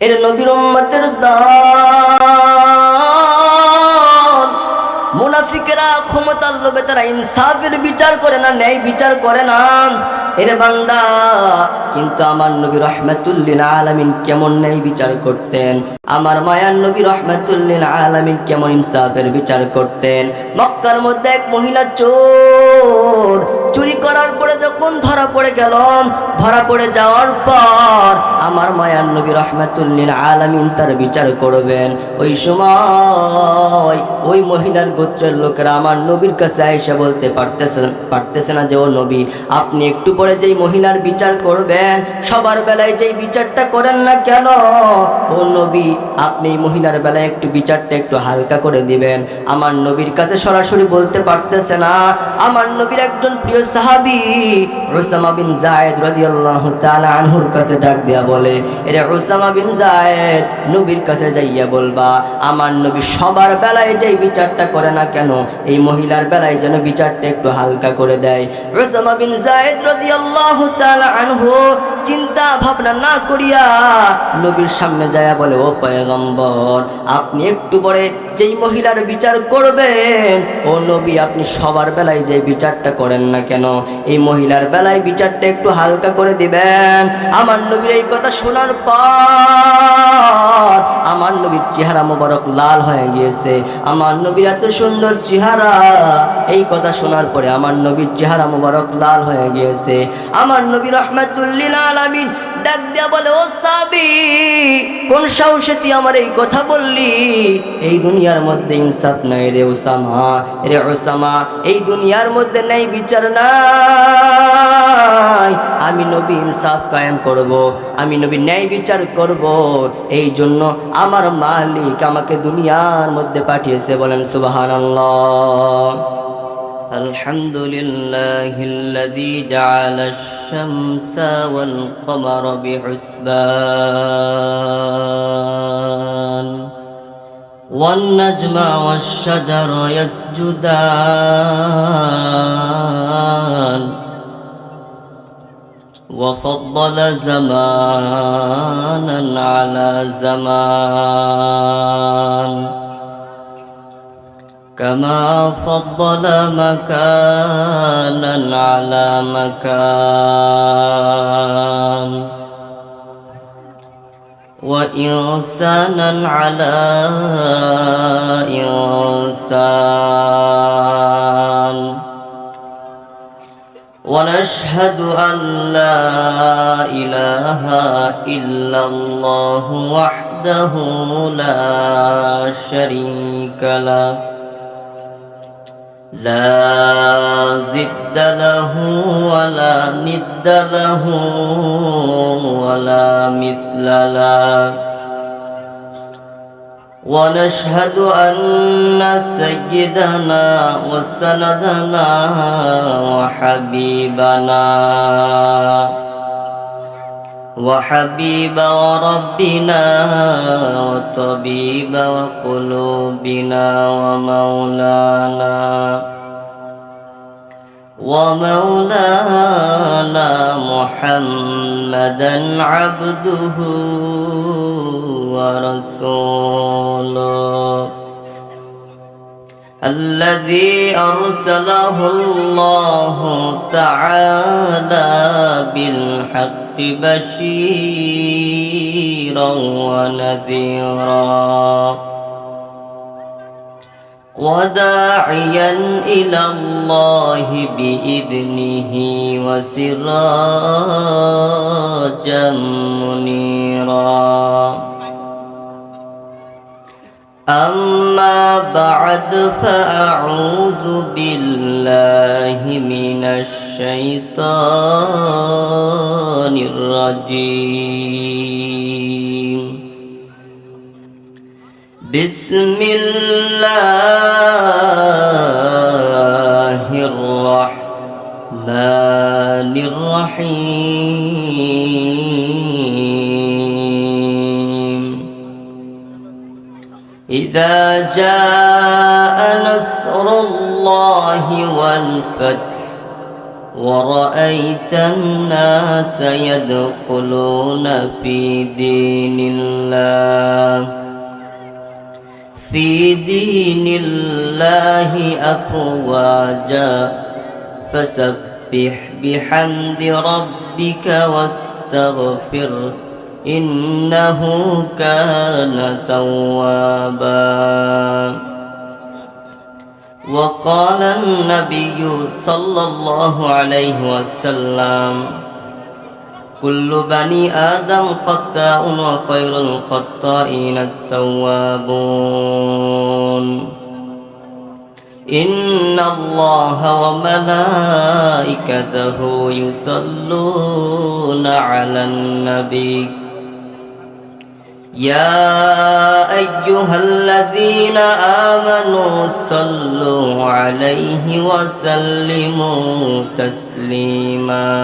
এর নবীর উম্মতের দল মুনাফিকেরা ক্ষমতার লোভে তারা ইনসাফের বিচার করে না, ন্যায় বিচার করে না। এর বান্দা, কিন্তু আমার নবী রাহমাতুল লিল আলামিন কেমন ন্যায় বিচার করতেন, আমার মায়ার নবী রাহমাতুল লিল আলামিন কেমন ইনসাফের বিচার করতেন। মক্কার মধ্যে এক মহিলা চোর চুরি করার পরে যখন ধরা পড়ে গেল, ধরা পড়ে যাওয়ার পর আমার মায়ার নবী রাহমাতুল লিল আলামিন তার বিচার করবেন। ওই সময় ওই মহিলার গোত্রের লোকেরা আমার নবীর কাছে আয়েশা বলতে পারতেছে না যে ও নবী, আপনি একটু পরে যেই মহিলার বিচার করবেন, সবার বেলায় যেই বিচারটা করেন না কেন, ও নবী আপনি এই মহিলার বেলায় একটু বিচারটা একটু হালকা করে দিবেন। আমার নবীর কাছে সরাসরি বলতে পারতেছে না। আমার নবীর একজন প্রিয় সাহাবী উসামা বিন যায়েদ রাদিয়াল্লাহু তাআলা আনহুর কাছে ডাক দিয়া বলে, এরে উসামা বিন যায়েদ, নবীর কাছে যাইয়া বলবা আমার নবী সবার বেলায় যেই বিচারটা করে না কেন, এই মহিলার বেলায় যেন বিচারটা একটু হালকা করে দেয়। উসামা বিন যায়েদ রাদিয়াল্লাহু তাআলা আনহু চিন্তা ভাবনা না করিয়া নবীর সামনে যায়া বলে, ও পয়গম্বর, আপনি একটু পরে যেই মহিলার বিচার করবেন, ও নবী আপনি সবার বেলায় যে বিচারটা করেন না কেন, এই মহিলার বেলায় বিচারটা একটু হালকা করে দিবেন। আমার নবীর এই কথা শোনার পর আমার নবীর চেহারা মোবারক লাল হয়ে গিয়েছে। আমার নবীর এত সুন্দর চেহারা, এই কথা শোনার পরে আমার নবীর চেহারা মোবারক লাল হয়ে গিয়েছে। আমার নবী রাহমাতুল লিল আলামিন ডাক দিয়া বলে, ও সাহাবী, কোন সাহসে তুই আমার এই কথা বললি? এই দুনিয়ার মধ্যে ইনসাফ নাই রে উসামা, রে উসামা, এই দুনিয়ার মধ্যে নাই বিচার নাই। আমি নবী ইনসাফ কায়েম করব, আমি নবী ন্যায় বিচার করব, এই জন্য আমার মালিক আমাকে দুনিয়ার মধ্যে পাঠিয়েছে। বলেন সুবহানাল্লাহ। الحمد لله الذي جعل الشمس والقمر بحسبان والنجم والشجر يسجدان وفضل زمانا على زمان كما فضل مكانا على مكان وإنسانا على إنسان ونشهد أن لا إله إلا الله وحده لا شريك له لا ضد له ولا ند له ولا مثل له ونشهد أن سيدنا وسندنا وحبيب ربنا وطبيب وقلوبنا ومولانا محمدا عبده ورسوله الذي أرسله الله تعالى بالحق بشيرا ونذيرا وداعيا إلى الله بإذنه وسراجا منيرا. أما بعد فأعوذ بالله من الشيطان الرجيم. بسم الله الرحمن الرحيم. إذا جاء نصر الله والفتح ورأيت الناس يدخلون في دين الله أفواجا فسبح بحمد ربك واستغفر إنه كان توابا. وقال النبي صلى الله عليه وسلم كل بني آدم خطاء وخير الخطائين التوابون. إن الله وملائكته يصلون على النبي يا أيها الذين آمنوا صلوا عليه وسلموا تسليما.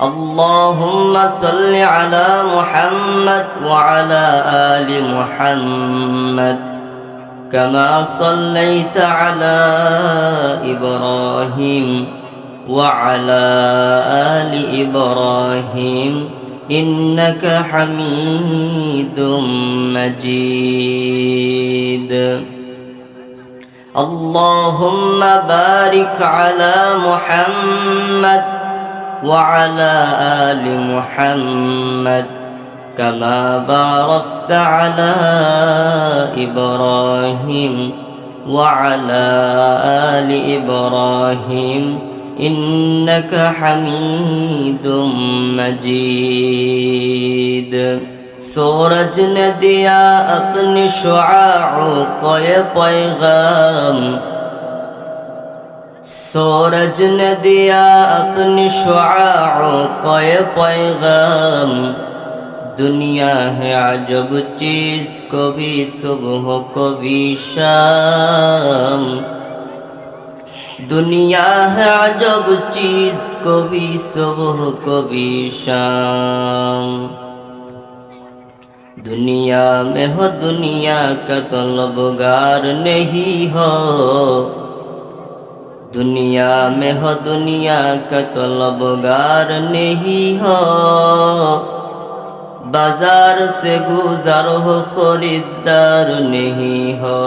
اللهم صل على محمد وعلى آل محمد كما صليت على إبراهيم وعلى آل إبراهيم إنك حميد مجيد. اللهم بارك على محمد وعلى آل محمد كما باركت على إبراهيم وعلى آل إبراهيم إنك حميد مجيد. सूरज ने दिया अपनी शुआओं को ये पैगाम, सूरज ने दिया अपनी शुआओं को ये पैगाम, दुनिया है अजब चीज़ कभी सुबह कभी शाम, दुनिया है अजब चीज़ कभी सुबह कभी शाम। दुनिया में हो दुनिया का तलबगार नहीं हो, दुनिया में हो दुनिया का तलबगार नहीं हो, बाजार से गुजर हो खरीदार नहीं हो,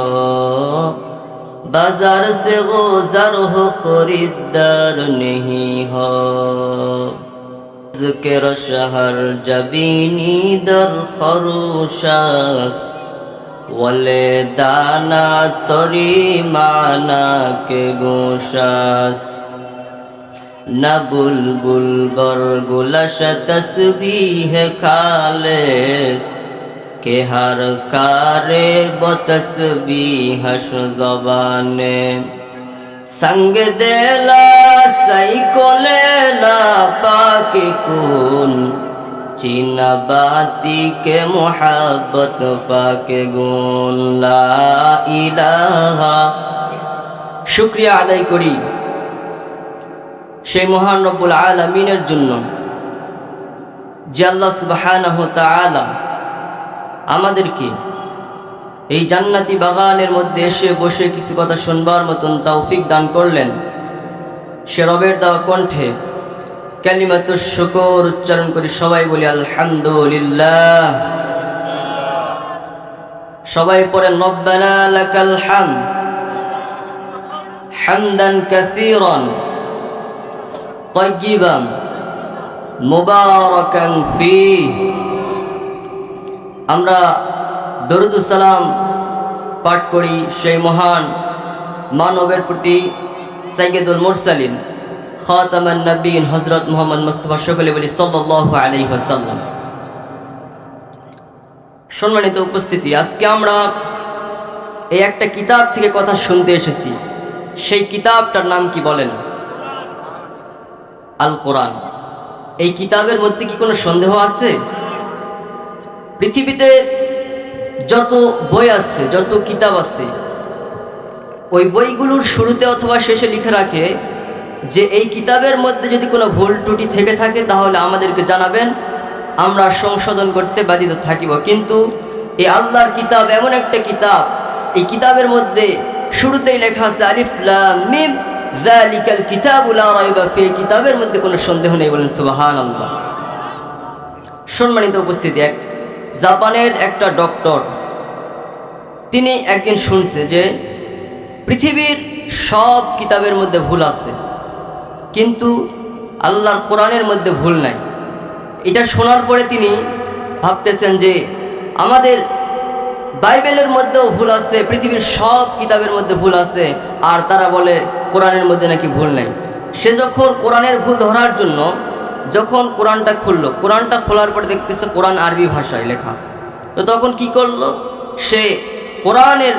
बाजार से गुजर हो खरीदार नहीं हो। ذکر شهر جبینی در خروشاس ولی دانا تری معنا کے گوشاس نہ بلبل برگلش تسبیح خالص کہ ہر کارے بتسبیحش زبانے संग देला सही को लेला पाके कौन चीना बाती के मोहब्बत पाके गुन ला इलाहा। शुक्रिया आदाय करी সেই মহান রব্বুল আলামিনের জন্য যে আল্লাহ সুবহানাহু ওয়া তাআলা আমাদেরকে এই জান্নাতি বাগানের মধ্যে এসে বসে কিছু কথা শুনবার মতন তৌফিক দান করলেন। সে রবের দেওয়া কণ্ঠে কালিমাতুশ শুকর উচ্চারণ করে সবাই বলি আলহামদুলিল্লাহ। সবাই পড়েন রব্বানা লাকাল হামদ হামদান কাসীরান তাইয়িবান মুবারাকান ফীহি। আমরা দরুদ সালাম পাঠ করি সেই মহান মানবের প্রতি সাইয়্যিদুল মুরসালিন খাতামান নবীন হযরত মুহাম্মদ মুস্তাফা সকলে বলি সাল্লাল্লাহু আলাইহি ওয়াসাল্লাম। সম্মানিত উপস্থিতি, আজকে আমরা এই একটা কিতাব থেকে কথা শুনতে এসেছি। সেই কিতাবটার নাম কি বলেন? আল কোরআন। এই কিতাবের মধ্যে কি কোনো সন্দেহ আছে? পৃথিবীতে যত বই আছে, যত কিতাব আছে, ওই বইগুলোর শুরুতে অথবা শেষে লিখে রাখে যে এই কিতাবের মধ্যে যদি কোনো ভুল ত্রুটি থেকে থাকে তাহলে আমাদেরকে জানাবেন, আমরা সংশোধন করতে বাধ্য থাকিব। কিন্তু এই আল্লাহর কিতাব এমন একটা কিতাব, এই কিতাবের মধ্যে শুরুতেই লেখা আছে আলিফ লাম মিম যালিকাল কিতাবু লা রাইবা ফি, কিতাবের মধ্যে কোনো সন্দেহ নেই। বলেন সুবহানাল্লাহ। সম্মানিত উপস্থিতি, এক জাপানের একটা ডক্টর, তিনি একদিন শুনছে যে পৃথিবীর সব কিতাবের মধ্যে ভুল আছে, কিন্তু আল্লাহর কোরআনের মধ্যে ভুল নাই। এটা শোনার পরে তিনি ভাবতেছেন যে আমাদের বাইবেলের মধ্যেও ভুল আছে, পৃথিবীর সব কিতাবের মধ্যে ভুল আছে, আর তারা বলে কোরআনের মধ্যে নাকি ভুল নাই। সে যখন কোরআনের ভুল ধরার জন্য যখন কোরআনটা খুললো, কোরআনটা খোলার পরে দেখতেছে কোরআন আরবি ভাষায় লেখা। তো তখন কি করলো, সে কোরআনের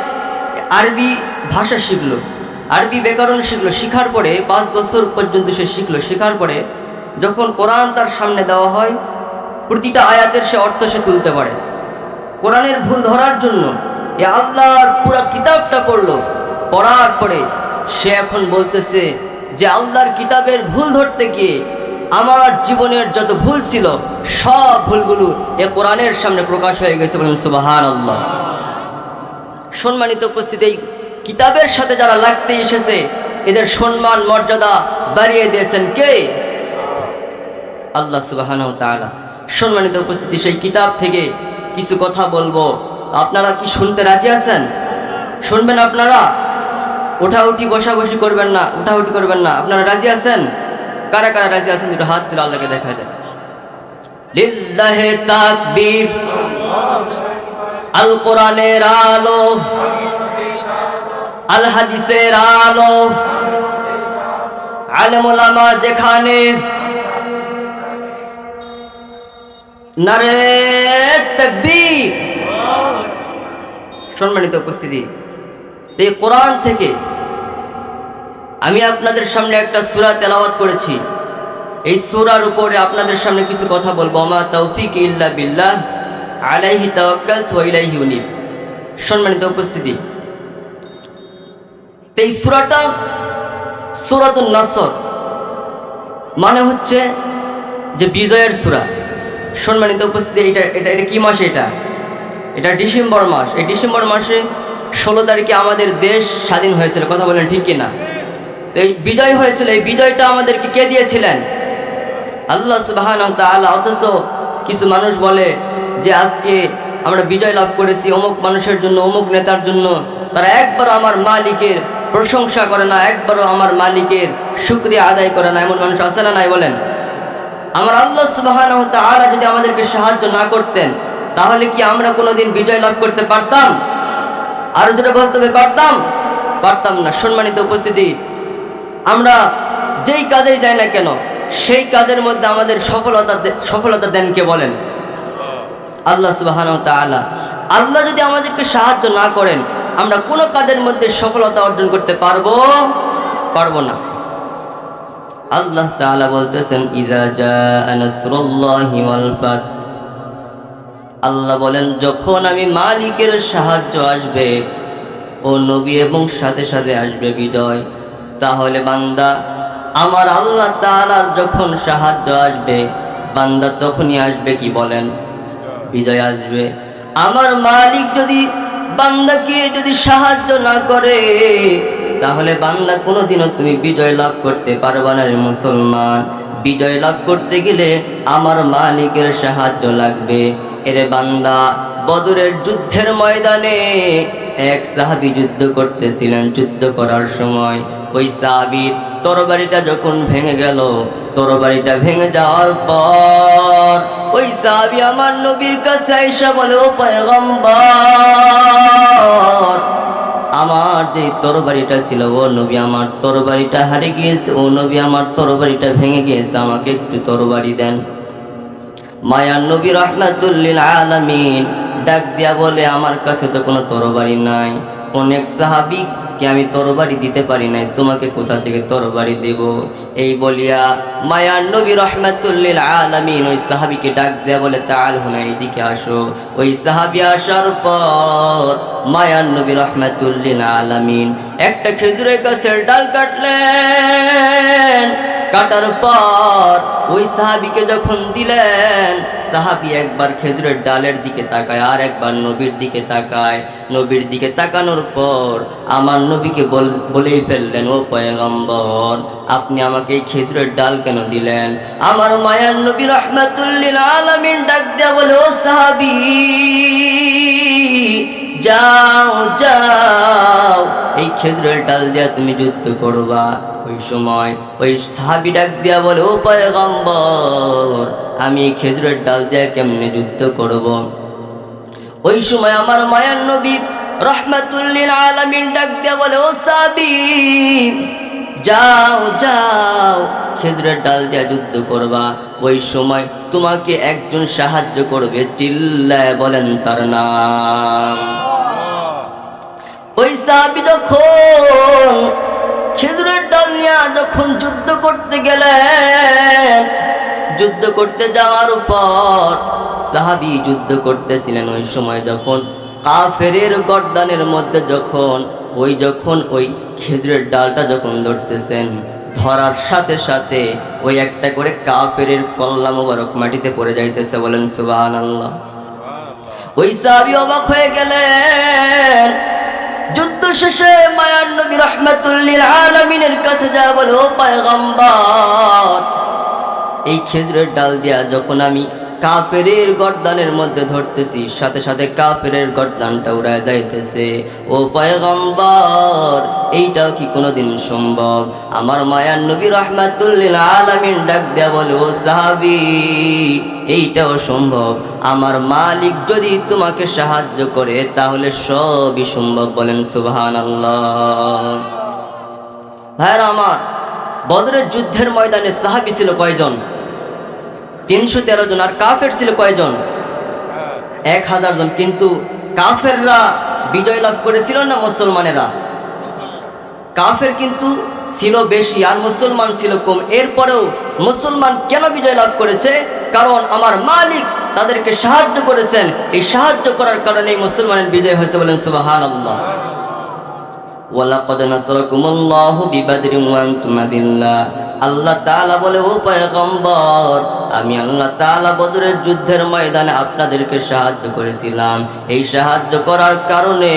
আরবি ভাষা শিখলো, আরবি ব্যাকরণ শিখলো। শিখার পরে 5 বছর পর্যন্ত সে শিখলো। শেখার পরে যখন কোরআন তার সামনে দেওয়া হয়, প্রতিটা আয়াতের সে অর্থ সে তুলতে পারে। কোরআনের ভুল ধরার জন্য এ আল্লাহর পুরা কিতাবটা পড়লো। পড়ার পরে সে এখন বলতেছে যে আল্লাহর কিতাবের ভুল ধরতে গিয়ে আমার জীবনের যত ভুল ছিল সব ভুলগুলো এ কোরআনের সামনে প্রকাশ হয়ে গেছে। বলেন সুবহানাল্লাহ। সম্মানিত উপস্থিতি, এই কিতাবের সাথে যারা লাগতে এসেছে এদের সম্মান মর্যাদা বাড়িয়ে দিয়েছেন কে? আল্লাহ সুবহানাহু ওয়া তাআলা। সম্মানিত উপস্থিতি, সেই কিতাব থেকে কিছু কথা বলবো, আপনারা কি শুনতে রাজি আছেন? শুনবেন আপনারা? উঠাউঠি বসাবসি করবেন না, উঠাউঠি করবেন না। আপনারা রাজি আছেন? কারা কারা রাজি আছেন একটু হাত তুলে আল্লাহকে দেখা দেন। লিল্লাহি তাকবীর। আল কোরআনের আলো, আল হাদিসের আলো, আলেম ওলামা যেখানে, নারে তাকবীর। সম্মানিত উপস্থিতি, এই কোরআন থেকে আমি আপনাদের সামনে একটা সূরা তেলাওয়াত করেছি। এই সূরার উপরে আপনাদের সামনে কিছু কথা বলবো। আমা তাওফিক ইল্লা বিল্লাহ, আলাইহি তাওয়াক্কালতু ওয়া ইলাইহি উনীব। সম্মানিত উপস্থিতি, এই সূরাটা সূরাতুন নাসর, মানে হচ্ছে যে বিজয়ের সূরা। সম্মানিত উপস্থিতি, এটা কি মাসে? এটা ডিসেম্বর মাস। এই ডিসেম্বর মাসে 16 তারিখে আমাদের দেশ স্বাধীন হয়েছিল। কথা বলেন ঠিক কিনা? তো এই বিজয় হয়েছিল, এই বিজয়টা আমাদেরকে কে দিয়েছিলেন? আল্লাহ সুবহানাহু ওয়া তাআলা। অথচ কিছু মানুষ বলে যে আজকে আমরা বিজয় লাভ করেছি অমুক মানুষের জন্য, অমুক নেতার জন্য। তারা একবারও আমার মালিকের প্রশংসা করে না, একবারও আমার মালিকের শুকরিয়া আদায় করে না। এমন মানুষ আছে না নাই বলেন? আমার আল্লাহ সুবহানাহু ওয়া তাআলা যদি আমাদেরকে সাহায্য না করতেন তাহলে কি আমরা কোনোদিন বিজয় লাভ করতে পারতাম? আরো জোরে বলতে হবে, পারতাম না। সম্মানিত উপস্থিতি, আমরা যেই কাজেই যাই না কেন সেই কাজের মধ্যে আমাদের সফলতা দেন কে বলেন? আল্লাহ সুবহানাহু ওয়া তাআলা। আল্লাহ যদি আমাদেরকে সাহায্য না করেন আমরা কোনো কাজের মধ্যে সফলতা অর্জন করতে পারবো না। আল্লাহ তাআলা বলতেছেন, ইযা জাআ নাসরুল্লাহি ওয়াল ফাত। আল্লাহ বলেন, যখন আমি মালিকের সাহায্য আসবে ও নবী এবং সাথে সাথে আসবে বিজয়, তাহলে বান্দা আমার আল্লাহ তাআলার যখন সাহায্য আসবে বান্দা তখনই আসবে কি বলেন? বিজয় আসবে। আমার মালিক যদি বান্দাকে যদি সাহায্য না করে তাহলে বান্দা কোনোদিনও তুমি বিজয় লাভ করতে পারবে না রে মুসলমান। বিজয় লাভ করতে গেলে আমার মালিকের সাহায্য লাগবে। এরে বান্দা, বদরের যুদ্ধের ময়দানে এক সাহাবী যুদ্ধ করতেছিলেন। যুদ্ধ করার সময় ওই সাহাবীর তরবারিটা যখন ভেঙে গেল, তরবারিটা ভেঙে যাওয়ার পর ওই সাহাবী আমার নবীর কাছে আইসা বলে, ও পয়গম্বর, আমার যে তরবারিটা ছিল ও নবী, আমার তরবারিটা হারিয়ে গিয়েছে। ও নবী, আমার তরবারিটা ভেঙে গিয়েছে, আমাকে একটু তরবারি দেন। মায়ার নবী রাহমাতুল লিল আলামিন ডাক দিয়া বলে, আমার কাছে তো কোনো তরবারি নাই, অনেক সাহাবীকে আমি তরবারি দিতে পারি নাই, তোমাকে কোথা থেকে তরবারি দেব? এই বলিয়া মায়ার নবী রাহমাতুল লিল আলামিন ওই সাহাবীকে ডাক দিয়া বলে, তাআল হুনা, এদিকে আসো। ওই সাহাবী আসার পর মায়ার নবী রাহমাতুল লিল আলামিন একটা খেজুরের গাছের ডাল কাটলেন, কাটার পর ওই সাহাবীকে যখন দিলেন, সাহাবী একবার খেজুরের ডালের দিকে তাকায়, আর একবার নবীর দিকে তাকায়। নবীর দিকে তাকানোর পর আমার নবীকে বলেই ফেললেন, ও পয়গম্বর, আপনি আমাকে এই খেজুরের ডাল কেন দিলেন? আমার মায়ার নবী রাহমাতুল লিল আলামিন ডাক দেয়া বলে, ও সাহাবী, যাও যাও, এই খেজুরের ডাল দিয়া তুমি যুদ্ধ করবা। ওই সময় ওই সাহাবী ডাক দিয়া বলে, ও পয়গম্বর, আমি এই খেজুরের ডাল দিয়া কেমনে যুদ্ধ করব? ওই সময় আমার মায়ার নবী রাহমাতুল লিল আলামিন ডাক দিয়া বলে, ও সাহাবী, যাও যাও, খেজুরের ডাল দিয়া যুদ্ধ করবা। ওই সময় তোমাকে একজন সাহায্য করবে, চিল্লায় বলেন তার নাম। ওই সাহাবী যখন খেজুরের ডাল নিয়ে যখন যুদ্ধ করতে গেলেন, যুদ্ধ করতে যাওয়ার পর সাহাবী যুদ্ধ করতেছিলেন। ওই সময় যখন কাফেরের গর্দানের মধ্যে যখন ওই খেজুরের ডালটা যখন ধরতেছেন, ধরার সাথে সাথে ওই একটা করে কাফেরের কল্লা মোবারক মাটিতে পড়ে যাইতেছে। বলেন সুবহানাল্লাহ। ওই সাহাবী অবাক হয়ে গেলেন। যুদ্ধ শেষে মায়ার নবী রাহমাতুল লিল আলামিনের কাছে যা বলে, ও পয়গম্বর, এই খেজুরের ডাল দিয়া যখন আমি কাফেরের গর্দানের মধ্যে ধরতেছি, সাথে সাথে কাফেরের গর্দানটা উড়ায় যাইতেছে। ও পয়গম্বর, এইটাও কি কোনোদিন সম্ভব? আমার মায়ার নবী রাহমাতুল লিল আলামিন ডাক দেয়া বলে, ও সাহাবী, এইটাও সম্ভব। আমার মালিক যদি তোমাকে সাহায্য করে তাহলে সবই সম্ভব। বলেন সুবহানাল্লাহ। ভাইরা আমার, বদরের যুদ্ধের ময়দানে সাহাবী ছিল কয়জন? 313 জন। আর কাফের ছিল কয়জন? 1000 জন। কিন্তু কাফেররা বিজয় লাভ করেছিল না মুসলমানেরা? কাফের কিন্তু ছিল বেশি আর মুসলমান ছিল কম। এরপরেও মুসলমান কেন বিজয় লাভ করেছে? কারণ আমার মালিক তাদেরকে সাহায্য করেছেন। এই সাহায্য করার কারণে মুসলমানের বিজয় হয়েছে। বলেন সুবহানাল্লাহ। ওয়ালাকাদ নাসরাকুমুল্লাহু বিবাদরিন ওয়া আনতুম আযিল্লা। আল্লাহ তাআলা বলে, ও পয়গম্বর, আমি আল্লাহ তাআলা বদরের যুদ্ধের ময়দানে আপনাদেরকে সাহায্য করেছিলাম। এই সাহায্য করার কারণে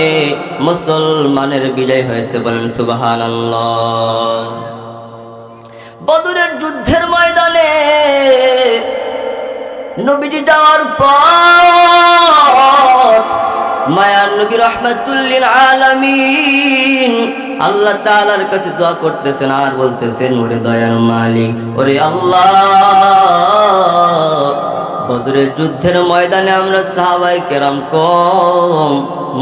মুসলমানের বিজয় হয়েছে। বলেন সুবহানাল্লাহ। বদরের যুদ্ধের ময়দানে নবীজি যাওয়ার পর মায়ার নবী রাহমাতুল লিল আলামিন আল্লাহ তাআলার কাছে দোয়া করতেছেন আর বলতেছেন, ওরে দয়ার মালিক, ওরে আল্লাহ, বদরের যুদ্ধের ময়দানে আমরা সাহাবায়ে কেরাম কম,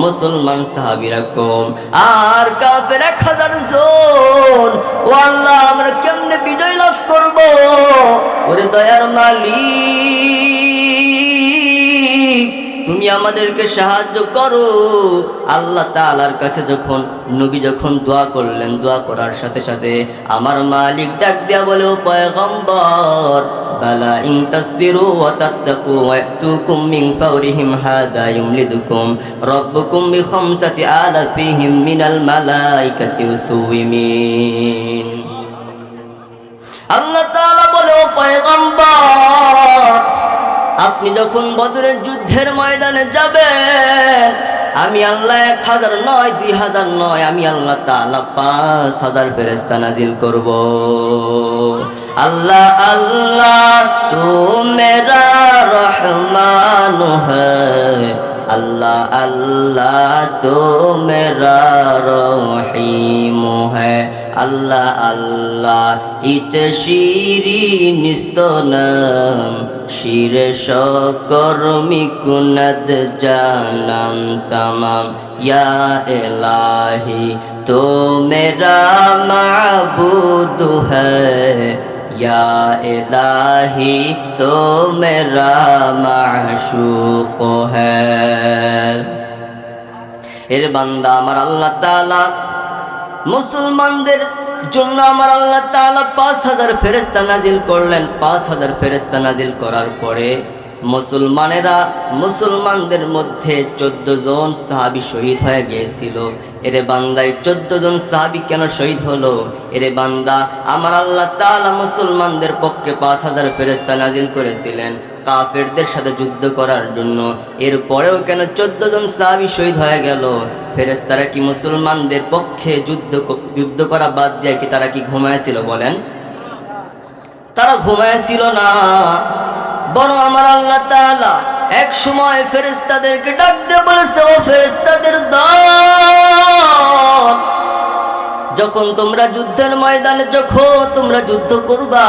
মুসলমান সাহাবীরা কম, আর কাফের 1000 জন। ও আল্লাহ, আমরা কেমনে বিজয় লাভ করব? ওরে দয়ার মালিক, তুমি আমাদেরকে সাহায্য করো। আল্লাহ তাআলার কাছে যখন নবী যখন দোয়া করলেন, দোয়া করার সাথে সাথে আমার মালিক ডাক দেয়া বলে, ও পয়গম্বর, বালা ইন তাসবিরু ওয়া তাত্তাকু ওয়া ইয়াতুকুম মিন ফাওরিহিম হাদা ইউমলিদুকুম রাব্বুকুম বিখামসাতি আলাফিহিম মিনাল মালাইকাতি মুসউমিন। আল্লাহ তাআলা বলে, ও পয়গম্বর, আপনি যখন বদরের যুদ্ধের ময়দানে যাবেন, আমি আল্লাহ 1000 নয়, 2000 নয়, আমি আল্লাহ তাআলা 5000 ফেরেশতা নাজিল করব। আল্লাহ আল্লাহ তু মেরা রহমান হ্যায়, আল্লাহ আল্লাহ তো মেরা রহিম হ্যায়, আল্লাহ আল্লাহ ইচ শিরি নিস্তনাম শির শকরমি কুনদ জানাম তমাম ইয়া ইলাহি তো মেরা মাবুদ হ্যায়, या इलाही तो मेरा माशूक है। এর বান্দা আমার আল্লাহ তাআলা মুসলমানদের জন্য আমার আল্লাহ তাআলা 5000 ফেরেশতা নাজিল করলেন। 5000 ফেরেশতা নাজিল করার পরে মুসলমানদের মধ্যে 14 জন সাহাবী শহীদ হয়ে গিয়েছিল। এরে বান্দা, 14 জন সাহাবী কেন শহীদ হলো? এরে বান্দা, আমার আল্লাহ তাআলা মুসলমানদের পক্ষে 5000 ফেরেশতা নাজিল করেছিলেন কাফেরদের সাথে যুদ্ধ করার জন্য। এরপরেও কেন 14 জন সাহাবী শহীদ হয়ে গেল? ফেরেশতারা কি মুসলমানদের পক্ষে যুদ্ধ করা বাদ দিয়ে কি তারা কি ঘুমায়েছিল? বলেন, তারা ঘুমায়েছিল না। বরং আমার আল্লাহ তাআলা এক সময় ফেরেশতাদেরকে ডাক দিয়ে বলেছে, ও ফেরেশতাদের দল, যখন তোমরা যুদ্ধের ময়দানে তোমরা যুদ্ধ করবা,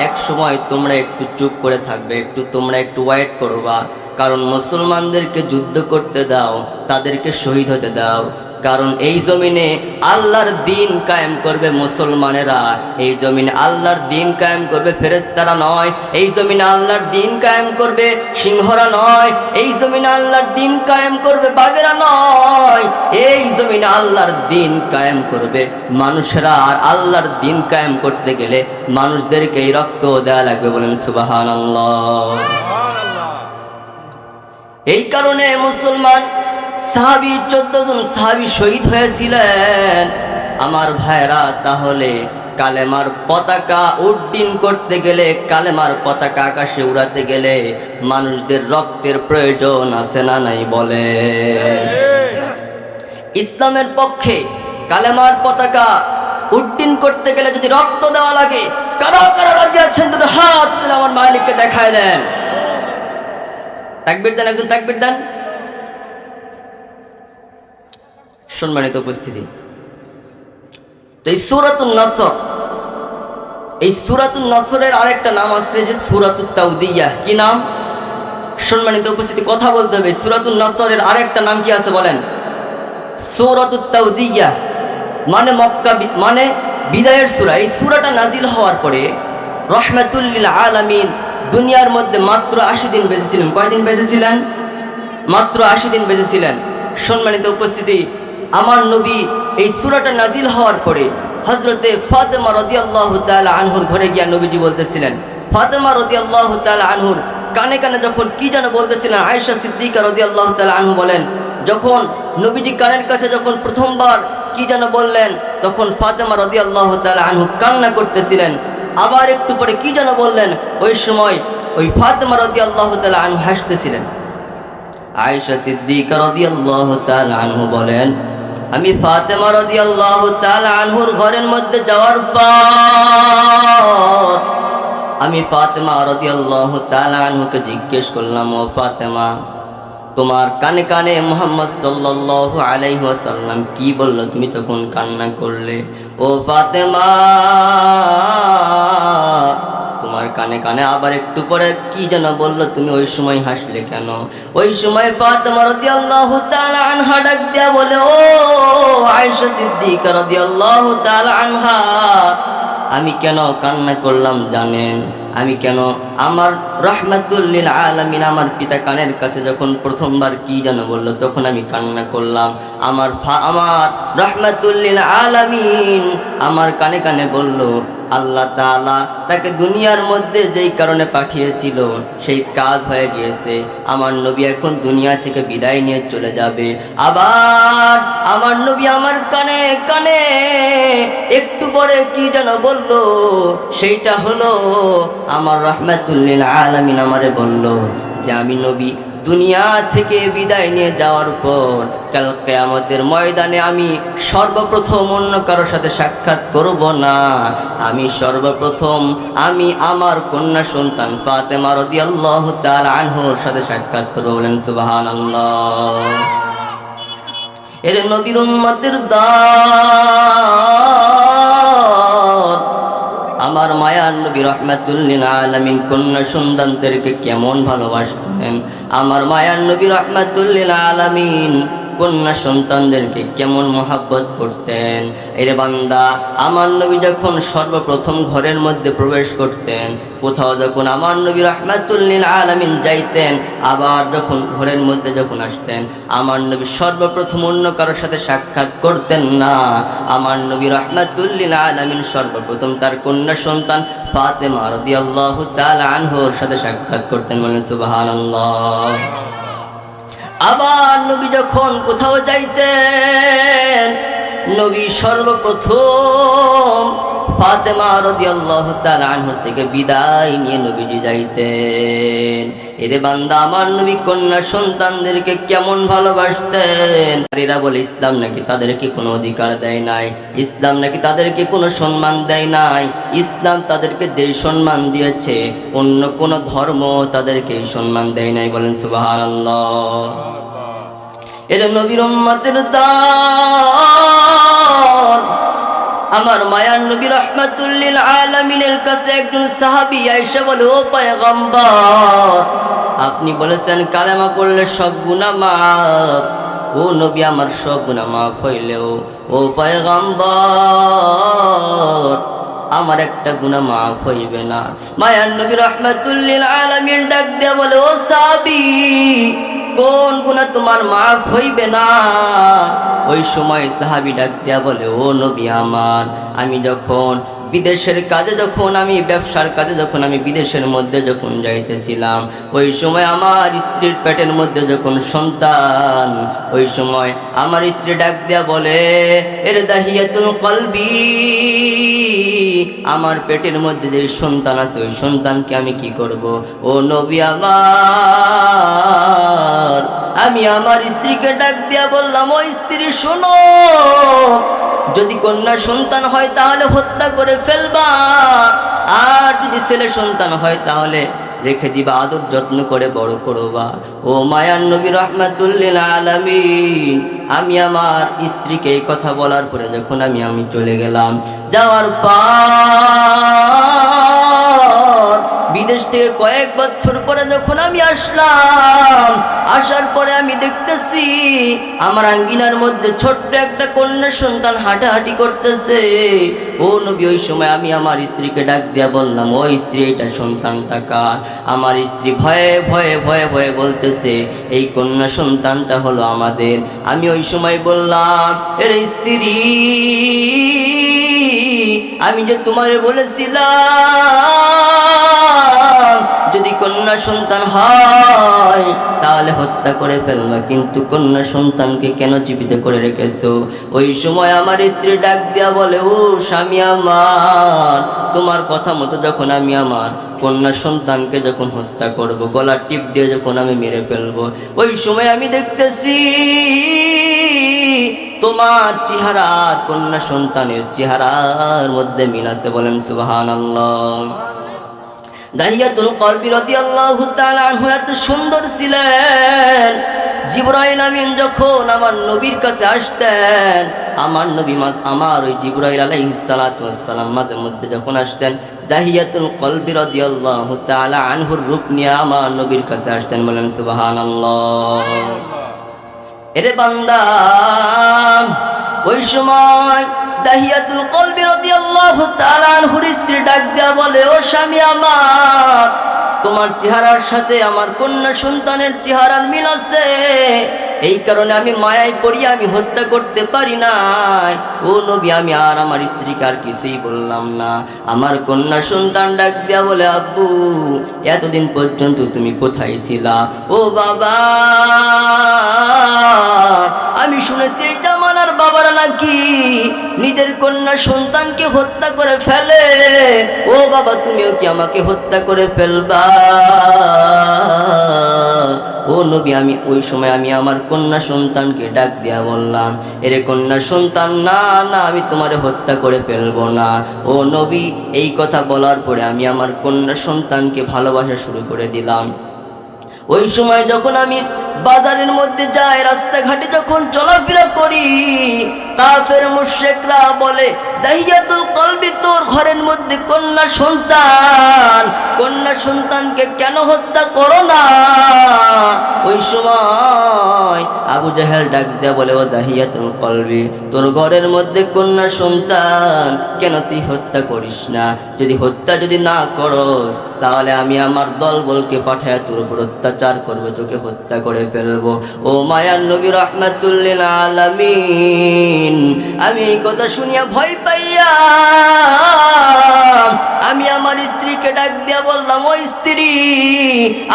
এক সময় তোমরা একটু চুপ করে থাকবে, তোমরা একটু ওয়েট করবা। কারণ মুসলমানদেরকে যুদ্ধ করতে দাও, তাদেরকে শহীদ হতে দাও। কারণ এই জমিনে আল্লাহর দ্বীন কায়েম করবে মুসলমানেরা, এই জমিনে আল্লাহর দ্বীন কায়েম করবে ফেরেশতারা নয়, এই জমিনে আল্লাহর দ্বীন কায়েম করবে সিংহরা নয়, এই জমিনে আল্লাহর দ্বীন কায়েম করবে বাঘেরা নয়, এই জমিনে আল্লাহর দ্বীন কায়েম করবে মানুষেরা। আর আল্লাহর দ্বীন কায়েম করতে গেলে মানুষদেরকে এই রক্ত দেওয়া লাগবে। বলেন সুবহানাল্লাহ। এই কারণে মুসলমান সাহাবী 14 জন সাহাবী শহীদ হয়েছিলেন। আমার ভাইরা, তাহলে কালেমার পতাকা উড্ডীন করতে গেলে, কালেমার পতাকা আকাশে উড়াতে গেলে মানুষদের রক্তের প্রয়োজন আছে না নাই? বলে, ইসলামের পক্ষে কালেমার পতাকা উড্ডীন করতে গেলে যদি রক্ত দেওয়া লাগে, কারা কারা রাজি আছেন? দুটো হাত তুলে আমার মালিককে দেখায় দেন। তাকবীর দেন, একজন তাকবীর দেন। সম্মানিত উপস্থিতি, তো এই সূরাতুন নসর, এই সূরাতুন নসরের আরেকটা নাম আছে যে সূরাতুত তাওদিয়াহ। কি নাম? সম্মানিত উপস্থিতি, কথা বলতে হবে। সূরাতুন নসরের আরেকটা নাম কি আছে বলেন? সূরাতুত তাওদিয়াহ, মানে বিদায়ের সূরা। এই সূরাটা নাজিল হওয়ার পরে রাহমাতুল লিল আলামিন দুনিয়ার মধ্যে মাত্র 80 দিন বেঁচেছিলেন। কয়দিন বেঁচেছিলেন? মাত্র 80 দিন বেঁচেছিলেন। সম্মানিত উপস্থিতি, আমার নবী এই সূরাটা নাজিল হওয়ার পরে হযরতে ফাতেমা রাদিয়াল্লাহু তাআলা আনহুর ঘরে গিয়া নবীজি বলতেছিলেন। ফাতেমা রাদিয়াল্লাহু তাআলা আনহুর কানে কানে যখন কি যেন বলতেছিলেন, আয়েশা সিদ্দিকা রাদিয়াল্লাহু তাআলা আনহু বলেন, যখন নবীজি কানের কাছে যখন প্রথমবার কি যেন বললেন, তখন ফাতেমা রাদিয়াল্লাহু তাআলা আনহু কান্না করতেছিলেন। আবার একটু পরে কি যেন বললেন, ওই সময় ওই ফাতেমা রাদিয়াল্লাহু তাআলা আনহু হাসতেছিলেন। আয়েশা সিদ্দিকা রাদিয়াল্লাহু তাআলা আনহু বলেন, আমি ফাতেমা রাদিয়াল্লাহু তাআলা আনহুর ঘরের মধ্যে যাওয়ার পর আমি ফাতেমা রাদিয়াল্লাহু তাআলা আনহুকে জিজ্ঞেস করলাম, ও ফাতেমা, তোমার কানে কানে মুহাম্মদ সাল্লাল্লাহু আলাইহি ওয়াসাল্লাম কি বলল, তুমি তখন কান্না করলে? ও ফাতেমা, তোমার কানে কানে আবার একটু পরে কি যেন বলল, তুমি ওই সময় হাসলে কেন? ওই সময় ফাতেমা রাদিয়াল্লাহু তাআলা আনহা ডাক দিয়া বলে, ও আয়েশা সিদ্দিকা রাদিয়াল্লাহু তাআলা আনহা, আমি কেন কান্না করলাম জানেন? আমি কেন? আমার রাহমাতুল লিল আলামিন আমার পিতা কানের কাছে যখন প্রথমবার কি যেন বলল, তখন আমি কান্না করলাম। আমার রাহমাতুল লিল আলামিন আমার কানে কানে বলল, আল্লাহ তাআলা তাকে দুনিয়ার মধ্যে যেই কারণে পাঠিয়েছিল সেই কাজ হয়ে গিয়েছে, আমার নবী এখন দুনিয়া থেকে বিদায় নিয়ে চলে যাবে। আবার আমার নবী আমার কানে কানে একটু পরে কি যেন বলল, সেইটা হলো আমার রাহমাতুল লিল আলামিন আমারে বলল যে আমি নবী দুনিয়া থেকে বিদায় নিয়ে যাওয়ার পর কাল কিয়ামতের ময়দানে আমি সর্বপ্রথম অন্য কারোর সাথে সাক্ষাৎ করব না, আমি সর্বপ্রথম আমি আমার কন্যা সন্তান ফাতেমা রাদিয়াল্লাহু তাআলা আনহুর সাথে সাক্ষাৎ করব। বলেন সুবহানাল্লাহ। এর নবীর উম্মতের দল, আমার মায়ার নবী রাহমাতুল লিল আলামিন কন্যা সন্তানদেরকে কেমন ভালোবাসতেন। আমার মায়ার নবী রাহমাতুল লিল আলামিন কন্যা সন্তানদেরকে কেমন মহাব্বত করতেন। এর বান্দা, আমার নবী যখন সর্বপ্রথম ঘরের মধ্যে প্রবেশ করতেন, কোথাও যখন আমার নবী রাহমাতুল লিল আলামিন যাইতেন, আবার যখন ঘরের মধ্যে যখন আসতেন, আমার নবী সর্বপ্রথম অন্য কারোর সাথে সাক্ষাৎ করতেন না। আমার নবী রাহমাতুল লিল আলামিন সর্বপ্রথম তার কন্যা সন্তান ফাতেমা রাদিয়াল্লাহু তাআলা আনহার সাথে সাক্ষাৎ করতেন। বলেন সুবহানাল্লাহ। আবার নবী যখন কোথাও যাইতেন, নবী সর্বপ্রথম ফাতেমা রাদিয়াল্লাহু তাআলা আনহা থেকে বিদায় নিয়ে নবীজি যাইতেন। এরে বান্দা, আমার নবী কন্যা সন্তানদেরকে কেমন ভালোবাসতেন। এরা বলে ইসলাম নাকি তাদেরকে কোনো অধিকার দেয় নাই, ইসলাম নাকি তাদেরকে কোনো সম্মান দেয় নাই। ইসলাম তাদেরকে যে সম্মান দিয়েছে, অন্য কোনো ধর্ম তাদেরকে এই সম্মান দেয় নাই। বলেন সুবহানাল্লাহ। এরা নবীর উম্মতের দল। আমার মায়ার নবী রাহমাতুল লিল আলামিনের কাছে একজন সাহাবী আয়েশা বলে, ও পয়গম্বর, আপনি বলেছেন কালেমা পড়লে সব গুনাহ মাফ। ও নবী, আমার সব গুনাহ মাফ হইলেও ও পয়গম্বর, আমার একটা গুনাহ মাফ হইবে না। মায়ার নবী রাহমাতুল লিল আলামিন ডাক দেয়া বলে, ও সাহাবী, কোন গুনাহ তোমার মাফ হইবে না? ওই সময় সাহাবী ডাক দেয়া বলে, ও নবী আমার, আমি যখন বিদেশের কাজে, যখন আমি ব্যবসার কাজে, যখন আমি বিদেশের মধ্যে যখন যাইতেছিলাম, ওই সময় আমার স্ত্রীর পেটের মধ্যে যখন সন্তান, ওই সময় আমার স্ত্রী ডাক দেয়া বলে, এর দাহিয়াতুল কলবি, আমার পেটের মধ্যে যে সন্তান আছে, ওই সন্তানকে আমি কি করব? ও নবী আমার, আমি আমার স্ত্রীকে ডাক দিয়া বললাম, ও স্ত্রী শোনো, যদি কন্যা সন্তান হয় তাহলে হত্যা করে ফেলবা, আর যদি ছেলে সন্তান হয় তাহলে রেখে দিবা, আদর যত্ন করে বড় করবা। ও মায়ার নবী রাহমাতুল লিল আলামিন, আমি আমার স্ত্রীকে এই কথা বলার পরে যখন আমি চলে গেলাম, যাওয়ার পর বিদেশ থেকে কয়েক বছর পরে যখন আমি আসলাম, আসার পরে আমি দেখতেছি আমার আঙ্গিনার মধ্যে ছোট্ট একটা কন্যা সন্তান হাঁটাহাঁটি করতেছে। ও নবী, ওই সময় আমি আমার স্ত্রীকে ডাক দিয়া বললাম, ও স্ত্রী, এটা সন্তানটা কার? আমার স্ত্রী ভয়ে ভয়ে ভয়ে ভয়ে বলতেছে, এই কন্যা সন্তানটা হলো আমাদের। আমি ওই সময় বললাম, এর স্ত্রী, আমি যে তোমারে বলেছিলাম যদি কন্যা সন্তান হয় তাহলে হত্যা করে ফেলবা, কিন্তু কন্যা সন্তানকে কেন জীবিত করে রেখেছো? ওই সময় আমার স্ত্রী ডাক দিয়া বলে, ও স্বামী আমার, তোমার কথা মতো যখন আমি আমার কন্যা সন্তানকে যখন হত্যা করব, গলা টিপ দিয়ে যখন আমি মেরে ফেলবো, ওই সময় আমি দেখতেছি তোমার চেহারা আর কন্যা সন্তানের চেহারার মধ্যে মিল আছে। বলেন সুবহানাল্লাহ। দাহিয়াতুল কলবি রাদিয়াল্লাহু তাআলা আনহু এত সুন্দর ছিলেন। জিবরাইল আমিন যখন আমার নবীর কাছে আসতেন, আমার নবী আমার ওই জিবরাইল আলাইহিস সালাতু ওয়াস সালাম মাঝে মধ্যে যখন আসতেন, দাহিয়াতুল কলবি রাদিয়াল্লাহু তাআলা আনহুর রূপ নিয়ে আমার নবীর কাছে আসতেন। বলেন সুবহানাল্লাহ। এরে বান্দা, ওই সময় দাহিয়াতুল কলবি রাদিয়াল্লাহু তাআলা আনহুর স্ত্রী ডাক দেয়া বলে, ও স্বামী আমার, তোমার চেহারার সাথে আমার কন্যা সন্তানের চেহারার মিল আছে, এই কারণে আমি মায়ায় পড়িয়া আমি হত্যা করতে পারি নাই। ও নবী, আমি আর আমার স্ত্রীকে আর কিছুই বললাম না। আমার কন্যা সন্তান ডাক দেয়া বলে, আব্বু, এতদিন পর্যন্ত তুমি কোথায় ছিলা? ও বাবা, আমি শুনেছি এই জামানার বাবারা নাকি নিজের কন্যা সন্তানকে হত্যা করে ফেলে। ও বাবা, তুমিও কি আমাকে হত্যা করে ফেলবা? ও নবী, আমি ওই সময় আমি আমার কন্যা সন্তানকে ডাক দিয়া বললাম, এরে কন্যা সন্তান, না না, আমি তোমারে হত্যা করে ফেলবো না। ও নবী, এই কথা বলার পরে আমি আমার কন্যা সন্তানকে ভালোবাসা শুরু করে দিলাম। ওই সময় যখন আমি বাজারের মধ্যে যাই, রাস্তাঘাটে যখন চলাফেরা করি, কাফের মুশরিকরা বলে, দাহিয়াতুল কলবি, তোর ঘরের মধ্যে কন্যা সন্তানকে কেন হত্যা করো না? ওই সময় আবু জাহেল ডাক দেয়া বলে, ও দাহিয়াতুল কলবি, তোর ঘরের মধ্যে কন্যা সন্তান, কেন তুই হত্যা করিস না? যদি হত্যা যদি না করস, তাহলে আমি আমার দলবলকে পাঠায় তোর উপর অত্যাচার করবো, তোকে হত্যা করে ফেলবো। ও মায়ার নবী রাহমাতুল লিল আলামিন, আমি এই কথা শুনিয়া ভয় পাইয়া আমি আমার স্ত্রীকে ডাক দিয়া বললাম, ও স্ত্রী,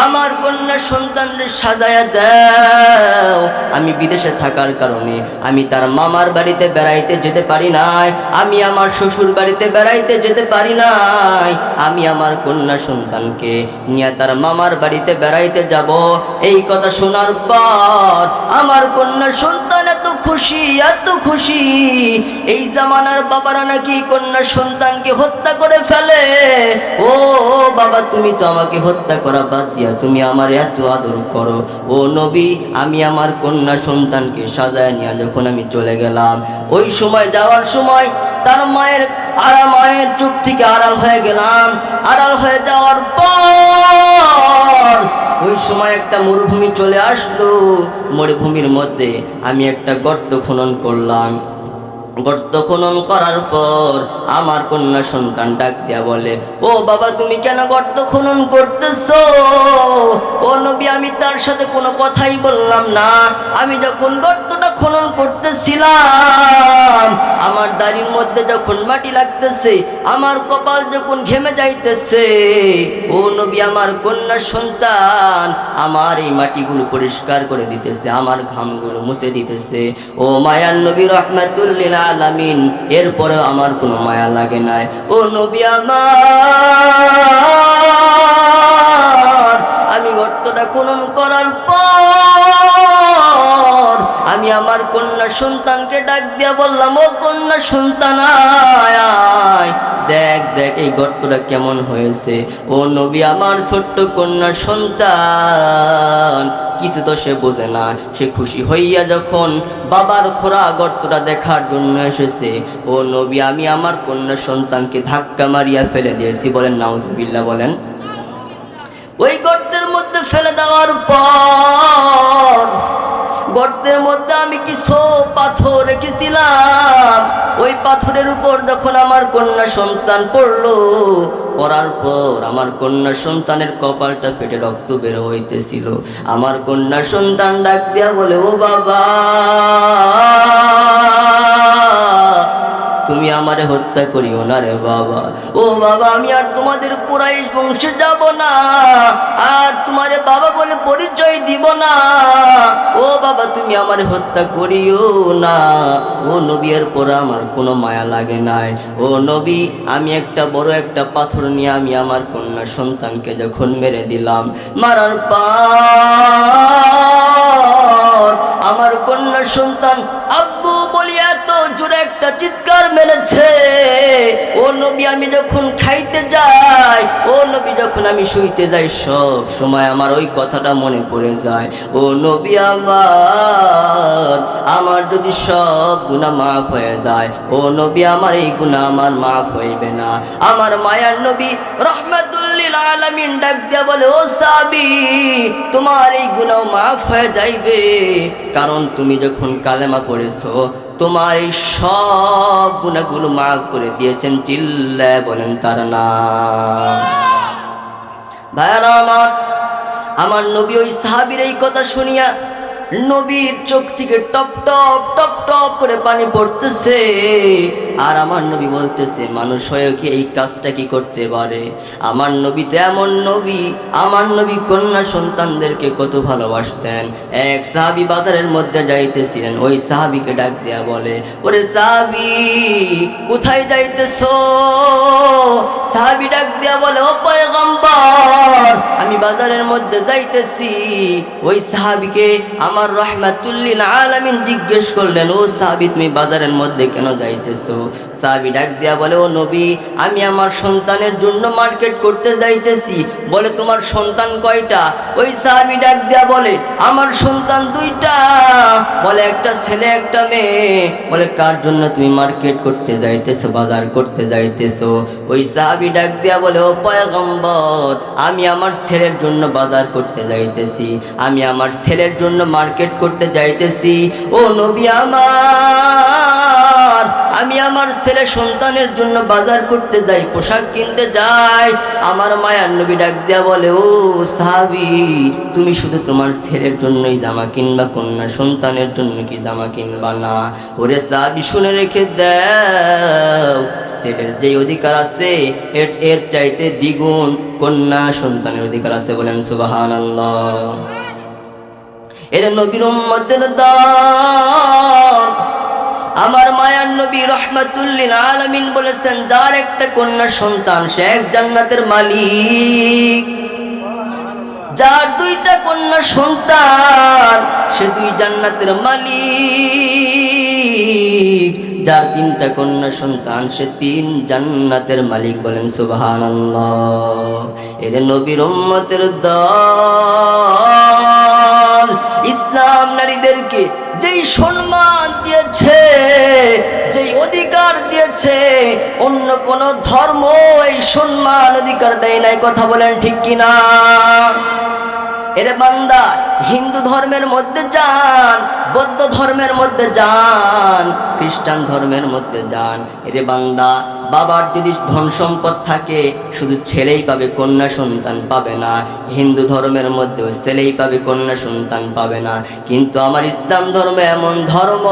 আমার কন্যা সন্তানদের সাজায়া দাও। আমি বিদেশে থাকার কারণে আমি তার মামার বাড়িতে বেড়াইতে যেতে পারি নাই, আমি আমার শ্বশুর বাড়িতে বেড়াইতে যেতে পারি নাই। আমি আমার কন্যা সন্তানকে নিয়ে তার মামার বাড়িতে বেড়াইতে যাব। এই কথা শোনার পর আমার কন্যা সন্তান এত খুশি, এত খুশি। এই জামানার বাবারা নাকি কন্যা সন্তানকে হত্যা করে ফেলে। ও বাবা, তুমি তো আমাকে হত্যা করা বাদ দিয়া তুমি আমার এত আদর করো। ও নবী, আমি আমার কন্যা সন্তানকে সাজায় নিয়ে যখন আমি চলে গেলাম, ওই সময় যাওয়ার সময় তার মায়ের চোখ থেকে আড়াল হয়ে গেলাম। আড়াল হয়ে যাওয়ার পর ওই সময় একটা মরুভূমি চলে আসলো। মরুভূমির মধ্যে আমি একটা গর্ত খনন করলাম। গর্ত খনন করার পর আমার কন্যা সন্তান ডাক দিয়া বলে, ও বাবা, তুমি কেন গর্ত খনন করতেছো? ও নবী, আমি তার সাথে কোনো কথাই বললাম না। আমি যখন গর্তটা খনন করতেছিলাম, আমার দাড়ির মধ্যে যখন মাটি লাগতেছে, আমার কপাল যখন ঘেমে যাইতেছে, ও নবী, আমার কন্যা সন্তান আমার এই মাটিগুলো পরিষ্কার করে দিতেছে, আমার ঘামগুলো মুছে দিতেছে। ও মায়ার নবী রাহমাতুল লিল আলামিন, এরপরেও আমার কোনো মায়া লাগে নাই। ও নবী আমার, আমি গর্তটা খনন করার পর আমি আমার কন্যা সন্তানকে ডাক দিয়া বললাম, ও কন্যা সন্তান, আয় দেখ দেখ এই গর্তটা কেমন হয়েছে। ও নবী, আমার ছোট্ট কন্যা সন্তান কিছু তো সে বোঝে না। সে খুশি হইয়া যখন বাবার খোঁড়া গর্তটা দেখার জন্য এসেছে, ও নবী, আমি আমার কন্যা সন্তানকে ধাক্কা মারিয়া ফেলে দিয়েছি। বলেন নাউজুবিল্লাহ, বলেন। ওই গর্তের মধ্যে ফেলে দেওয়ার পর গর্তের মধ্যে আমি কিছু পাথর রেখেছিলাম। ওই পাথরের উপর যখন আমার কন্যা সন্তান পড়লো, পড়ার পর আমার কন্যা সন্তানের কপালটা ফেটে রক্ত বের হইতেছিল। আমার কন্যা সন্তান ডাক দিয়া বলে, ও বাবা, তুমি আমারে হত্যা করিও না রে বাবা। ও বাবা, আমি আর তোমাদের কুরাইশ বংশে যাব না, আর তোমারে বাবা বলে পরিচয় দিব না। ও বাবা, তুমি আমারে হত্যা করিও না। ও নবী, এর পরে আমার কোনো মায়া লাগে নাই। ও নবী, আমি একটা বড় একটা পাথর নিয়ে আমি আমার কন্যা সন্তানকে যখন মেরে দিলাম, মারার পর আমার কন্যা সন্তান আব্বু বলি এত জোরে একটা চিৎকার মেরেছে। ও নবী, আমি যখন খাইতে যাই, ও নবী, যখন আমি শুইতে যাই, সব সময় আমার ওই কথাটা মনে পড়ে যায়। ও নবী আমার যদি সব গুনাহ মাফ হয়ে যায়, ও নবী, আমার এই গুনাহ আমার মাফ হইবে না। আমার মায়ার নবী রাহমাতুল লিল আলামিন ডাক দিয়া বলে, ও সাহাবী, তোমার এই গুনাহ মাফ হয়ে যাইবে, কারণ তুমি যখন কালেমা পড়েছো, তোমার এই সব গুনাহগুলো মাফ করে দিয়েছেন। চিল্লায় বলেন তার নাম। ভাইরা আমার নবী ওই সাহাবীর এই কথা শুনিয়া নবীর চোখ থেকে টপ টপ টপ টপ করে পানি পড়তেছে। আর আমার নবী বলতেছে, মানুষ হয়েও কি এই কাজটা কি করতে পারে? আমার নবী তো এমন নবী, আমার নবী কন্যা সন্তানদেরকে কত ভালোবাসতেন। এক সাহাবী বাজারের মধ্যে যাইতেছিলেন, ওই সাহাবীকে ডাক দেয়া বলে, ওরে সাহাবী, কোথায় যাইতেছো? সাহাবী ডাক দেয়া বলে, ও পয়গম্বর, আমি বাজারের মধ্যে যাইতেছি। ওই সাহাবীকে আমার রাহমাতুল লিল আলামিন জিজ্ঞেস করলেন, ও সাহাবী, তুমি বাজারের মধ্যে কেন যাইতেছো? সাহাবী ডাক দিয়া বলে, ও নবী, আমি আমার সন্তানের জন্য মার্কেট করতে যাইতেছি। বলে, তোমার সন্তান কয়টা? ওই সাহাবী ডাক দিয়া বলে, আমার সন্তান দুইটা। বলে, একটা ছেলে একটা মেয়ে। বলে, কার জন্য তুমি মার্কেট করতে যাইতেছো, বাজার করতে যাইতেছো? ওই সাহাবী ডাক দিয়া বলে, ও পয়গম্বর, আমি আমার ছেলের জন্য বাজার করতে যাইতেছি, আমি আমার ছেলের জন্য মার্কেট করতে যাইতেছি। ও নবী আমার, আমি আমার ছেলে সন্তানের জন্য বাজার করতে যাই, পোশাক কিনতে যাই। আমার মায়ার নবী ডাক দিয়া বলে, ও সাহাবী, তুমি শুধু তোমার ছেলের জন্যই জামা কিনবা, কন্যা সন্তানের জন্য কি জামা কিনবা না? ওরে সাহাবী, শুনে রেখে দাও, ছেলের যে অধিকার আছে এর চাইতে দ্বিগুণ কন্যা সন্তানের অধিকার আছে। বলেন সুবহানাল্লাহ। এর নবীর উম্মতের দল, আমার মায়ার নবী রাহমাতুল লিল আলামিন বলেছেন, যার একটা কন্যা সন্তান সে এক জান্নাতের মালিক। যার দুইটা কন্যা সন্তান সে দুই জান্নাতের মালিক। যার তিনটা কন্যা সন্তান সে তিন জান্নাতের মালিক। বলেন সুবহানাল্লাহ। এর নবীর উম্মতের দল, ইসলাম নারীদেরকে যেই সম্মান দিয়েছে, যেই অধিকার দিয়েছে, অন্য কোন ধর্ম এই সম্মান অধিকার দেয় নাই। কথা বলেন ঠিক কিনা? এর বান্দা, হিন্দু ধর্মের মধ্যে যান, বৌদ্ধ ধর্মের মধ্যে যান, খ্রিস্টান ধর্মের মধ্যে যান, এরে বান্দা, বাবার যদি ধন সম্পদ থাকে শুধু ছেলেই পাবে, কন্যা সন্তান পাবে না। হিন্দু ধর্মের মধ্যেও ছেলেই পাবে, কন্যা সন্তান পাবে না। কিন্তু আমার ইসলাম ধর্ম এমন ধর্ম,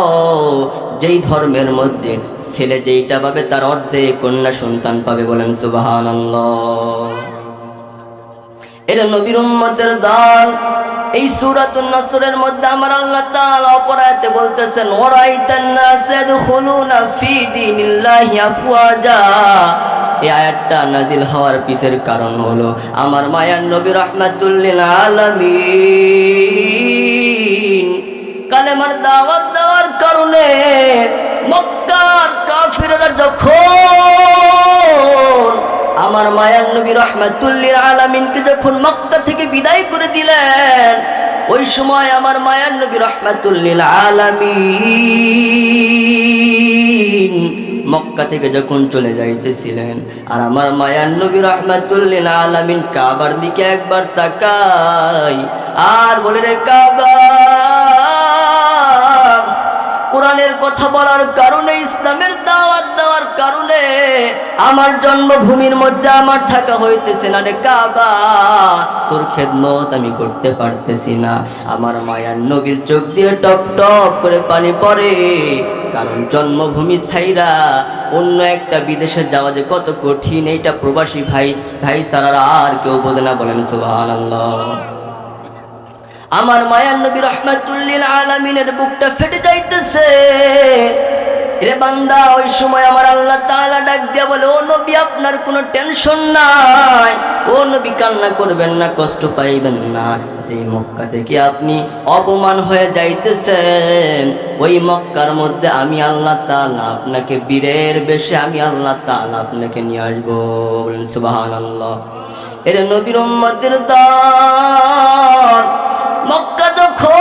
যেই ধর্মের মধ্যে ছেলে যেইটা পাবে তার অর্ধেক কন্যা সন্তান পাবে। বলেন সুবহানাল্লাহ। এর নবীর উম্মতের দল, এই সূরাতুন নাসরের মধ্যে আমার আল্লাহ তাআলা অপর আয়াতে বলতেছেন, ওয়ারাইতান নাস ইয়াদখুলুনা ফি দীনিল্লাহি আফওয়াজা। এই আয়াতটা নাজিল হওয়ার পিছের কারণ হলো আমার মায়ার নবী রাহমাতুল লিল আলামিন কালেমার দাওয়াত দেওয়ার কারণে মক্কার কাফিররা যখন আমার মায়ার নবী রাহমাতুল লিল আলামিনকে যখন মক্কা থেকে বিদায় করে দিলেন, ওই সময় আমার মায়ার নবী রাহমাতুল লিল আলামিন মক্কা থেকে যখন চলে যাইতেছিলেন, আর আমার মায়ার নবী রাহমাতুল লিল আলামিন কাবার দিকে একবার তাকাই আর বলে, রে কাবা, কোরআনের কথা বলার কারণে, ইসলামের দাওয়াত দেওয়ার কারণে আমার জন্মভূমির মধ্যে আমার থাকা হইতেছে না রে কাবা, তোর খেদমত আমি করতে পারতেছি না। আমার মায়ার নবীর চোখ দিয়ে টপ টপ করে পানি পড়ে, কারণ জন্মভূমি ছাইরা অন্য একটা বিদেশে যাওয়া যে কত কঠিন, এইটা প্রবাসী ভাই ছাড়া আর কেউ বোঝে না। বলেন সুবহানাল্লাহ। আমার মায়ার নবী রাহমাতুল লিল আলামিনের বুকটা ফেটে যাইতেছে। রে বান্দা, ওই সময় আমার আল্লাহ তাআলা ডাক দিয়া বলে, ও নবী, আপনার কোনো টেনশন নাই, ও নবী কান্না করবেন না, কষ্ট পাইবেন না। যেই মক্কা থেকে আপনি অপমান হয়ে যাইতেছেন, ওই মক্কার মধ্যে আমি আল্লাহ তাআলা আপনাকে বীরের বেশে আমি আল্লাহ তাআলা আপনাকে নিয়ে আসবো। বলেন সুবহানাল্লাহ। এর নবীর উম্মতের দল, মক্কা যখন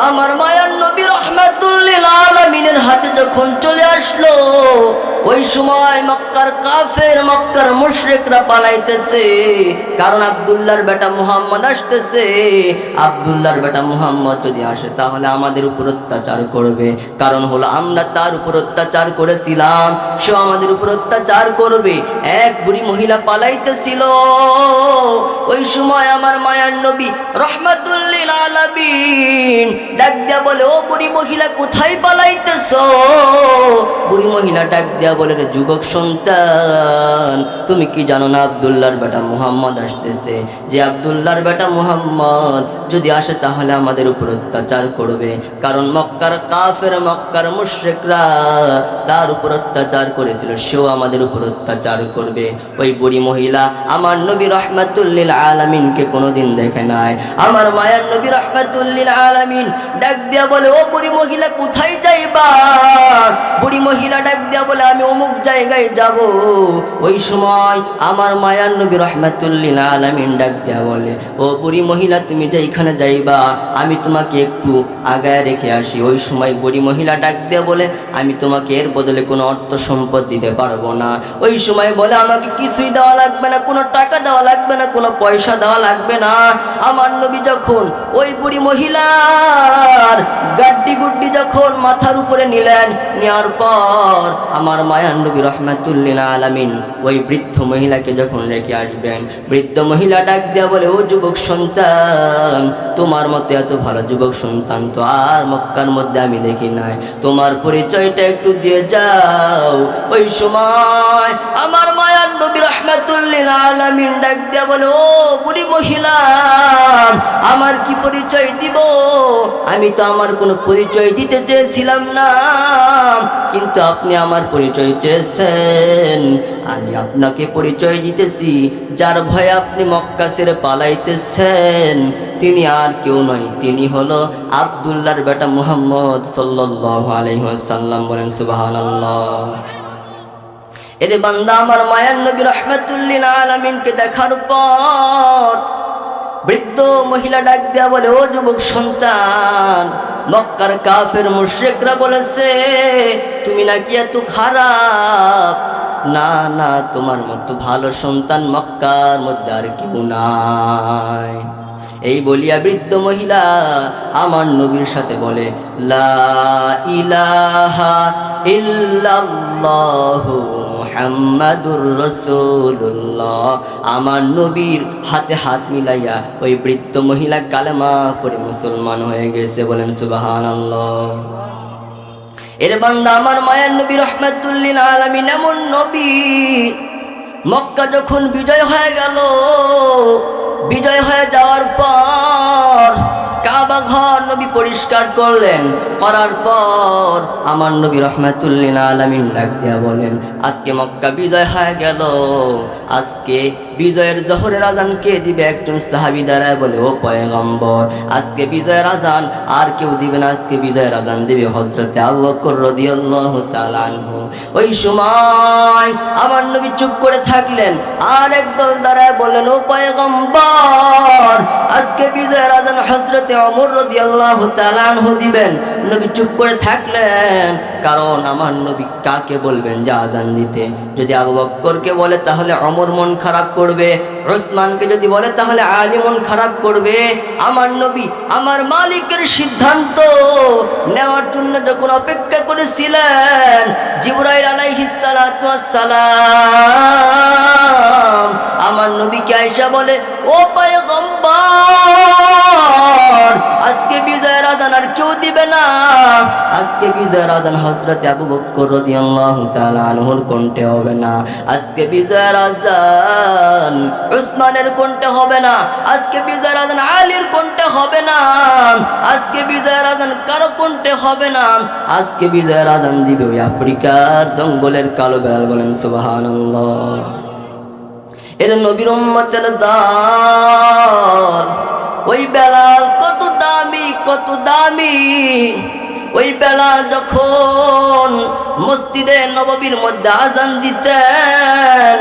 আমার মায়ার নবী রাহমাতুল লিল আলামিনের হাতে যখন চলে আসলো, ওই সময় মক্কার কাফের, মক্কার মুশরিকরা পালাইতেছে, কারণ আব্দুল্লাহর বেটা মুহাম্মদ আসতেছে। আব্দুল্লাহর বেটা মুহাম্মদ যদি আসে তাহলে আমাদের উপর অত্যাচার করবে, কারণ হলো আমরা তার উপর অত্যাচার করেছিলাম, সেও আমাদের উপর অত্যাচার করবে। এক বুড়ি মহিলা পালাইতেছিল। ওই সময় আমার মায়ার নবী রাহমাতুল লিল আলামিন ডাক দিয়া বলে, ও বুড়ি মহিলা, কোথায় পালাইতেছো? বুড়ি মহিলা ডাক দিয়া বলে, রে যুবক সন্তান, তুমি কি জানো না আব্দুল্লাহর বেটা মুহাম্মদ আসতেছে? যে আব্দুল্লাহর বেটা মুহাম্মদ যদি আসে তাহলে আমাদের উপর অত্যাচার করবে, কারণ মক্কার কাফের, মক্কার মুশরিকরা তার উপর অত্যাচার করেছিল, সেও আমাদের উপর অত্যাচার করবে। ওই বুড়ি মহিলা আমার নবী রাহমাতুল লিল আলামিনকে কোনোদিন দেখে নাই। আমার মায়ার নবী রাহমাতুল লিল আলামিন ডাক দিয়া বলে, ও বুড়ি মহিলা কোথায় যাইবা? বুড়ি মহিলা ডাক দিয়া বলে, আমি অমুক জায়গায় যাব। ওই সময় আমার মায়ার নবী রাহমাতুল লিল আলামিন ডাক দিয়া বলে, ও বুড়ি মহিলা তুমি যেখানে যাইবা আমি তোমাকে একটু আগায় রেখে আসি। ওই সময় বুড়ি মহিলা ডাক দিয়া বলে, আমি তোমাকে এর বদলে কোনো অর্থ সম্পদ দিতে পারবো না। ওই সময় বলে, আমাকে কিছুই দেওয়া লাগবে না, কোনো টাকা দেওয়া লাগবে না, কোনো পয়সা দেওয়া লাগবে না। আমার নবী যখন ওই বুড়ি মহিলার গাড্ডি গুড্ডি যখন মাথার উপরে নিলেন, নেওয়ার পর আমার মায়ার নবী রাহমাতুল লিল আলামিন ওই বৃদ্ধ মহিলাকে যখন রেখে আসবেন, বৃদ্ধ মহিলা ডাক দিয়া বলে, ও যুবক সন্তান, তোমার মতো এত ভালো যুবক সন্তান তো আর মক্কার মধ্যে আমি দেখি নাই, তোমার পরিচয়টা একটু দিয়ে যাও। ওই সময় আমার মায়ার নবী রাহমাতুল লিল আলামিন ডাক দিয়া বলে, ও বুড়ি মহিলা, আমার কি পরিচয় দিব? আমি তো আমার কোনো পরিচয় দিতে চেয়েছিলাম না, কিন্তু আপনি আমার পরিচয় চেয়েছেন, আমি আপনাকে পরিচয় দিতেছি। যার ভয়ে আপনি মক্কা ছেড়ে পালাইতেছেন তিনি আর কেউ নয়, তিনি হলো আব্দুল্লাহর বেটা মুহাম্মদ সাল্লাল্লাহু আলাইহি ওয়াসাল্লাম। বলেন সুবহানাল্লাহ। এরে বান্দা, আমার মায়ার নবী রাহমাতুল লিল আলামিনকে দেখার পর বৃদ্ধ মহিলা ডাক দেয়া বলে, ও যুবক সন্তান, মক্কার কাফের মুশরিকরা বলেছে তুমি নাকি এত খারাপ। না না, তোমার মতো ভালো সন্তান মক্কার মধ্যে আর কেউ নাই। এই বলিয়া বৃদ্ধ মহিলা আমার নবীর সাথে বলে, লা ইলাহা ইল্লাল্লাহু মুহাম্মাদুর রাসূলুল্লাহ। আমার নবীর হাতে হাত মিলাইয়া ওই বৃদ্ধ মহিলা কালেমা পড়ে মুসলমান হয়ে গেছে। বলেন সুবহানাল্লাহ। এর বান্দা, আমার মায়ার নবী রাহমাতুল লিল আলামিন এমন নবী, মক্কা যখন বিজয় হয়ে গেল, বিজয় হয়ে যাওয়ার পর কাবা ঘর নবী পরিষ্কার করলেন, করার পর আমার নবী রাহমাতুল লিল আলামিন ডাক দিয়া বলেন, আজকে মক্কা বিজয় হয়ে গেল, আজকে বিজয়ের জোহরের আজান কে দিবে? একজন সাহাবী দাঁড়ায় বলে, ও পয়গম্বর, আজকে বিজয়ের আজান আর কেউ দিবে না, আজকে বিজয়ের আজান দিবে হযরতে আবু বকর রাদিয়াল্লাহু তাআলা আনহু। ওই সময় আমার নবী চুপ করে থাকলেন, আর একদল দাঁড়ায় বললেন, ও পয়গম্বর, আজকে বিজয়ের আজান হযরতে ওমর রাদিয়াল্লাহু তাআলা আনহু দিবেন। নবী চুপ করে থাকলেন, কারণ আমার নবী কাকে বলবেন যে আজান দিতে? যদি আবু বকরকে বলে তাহলে ওমর মন খারাপ করবে, উসমানকে যদি বলে তাহলে আলী মন খারাপ করবে। আমার নবী আমার মালিকের সিদ্ধান্ত নেওয়ার জন্য যখন অপেক্ষা করেছিলেন, জিবরাইল আলাইহিস সালাতু ওয়াস সালাম আমার নবীকে আয়েশা বলে, ও পয়গম্বর, আজকে বিজয়ের আজান আর কেউ দিবে না, আজকে বিজয়ের আজান হযরতে আবু বকর রাদিয়াল্লাহু তাআলা আনহুর কণ্ঠে হবে না, আজকে বিজয়ের আজান উসমানের কণ্ঠে হবে না, আজকে বিজয়ের আজান আলীর কণ্ঠে হবে না, আজকে বিজয়ের আজান কারো কণ্ঠে হবে না, আজকে বিজয়ের আজান দিবে ওই আফ্রিকার জঙ্গলের কালো বেড়াল। বলেন সুবহানাল্লাহ। এর নবীর উম্মতের দল, ওই বেলাল কত দামি, কত দামি। ওই বেলাল যখন মসজিদে নববীর মধ্যে আজান দিতেন,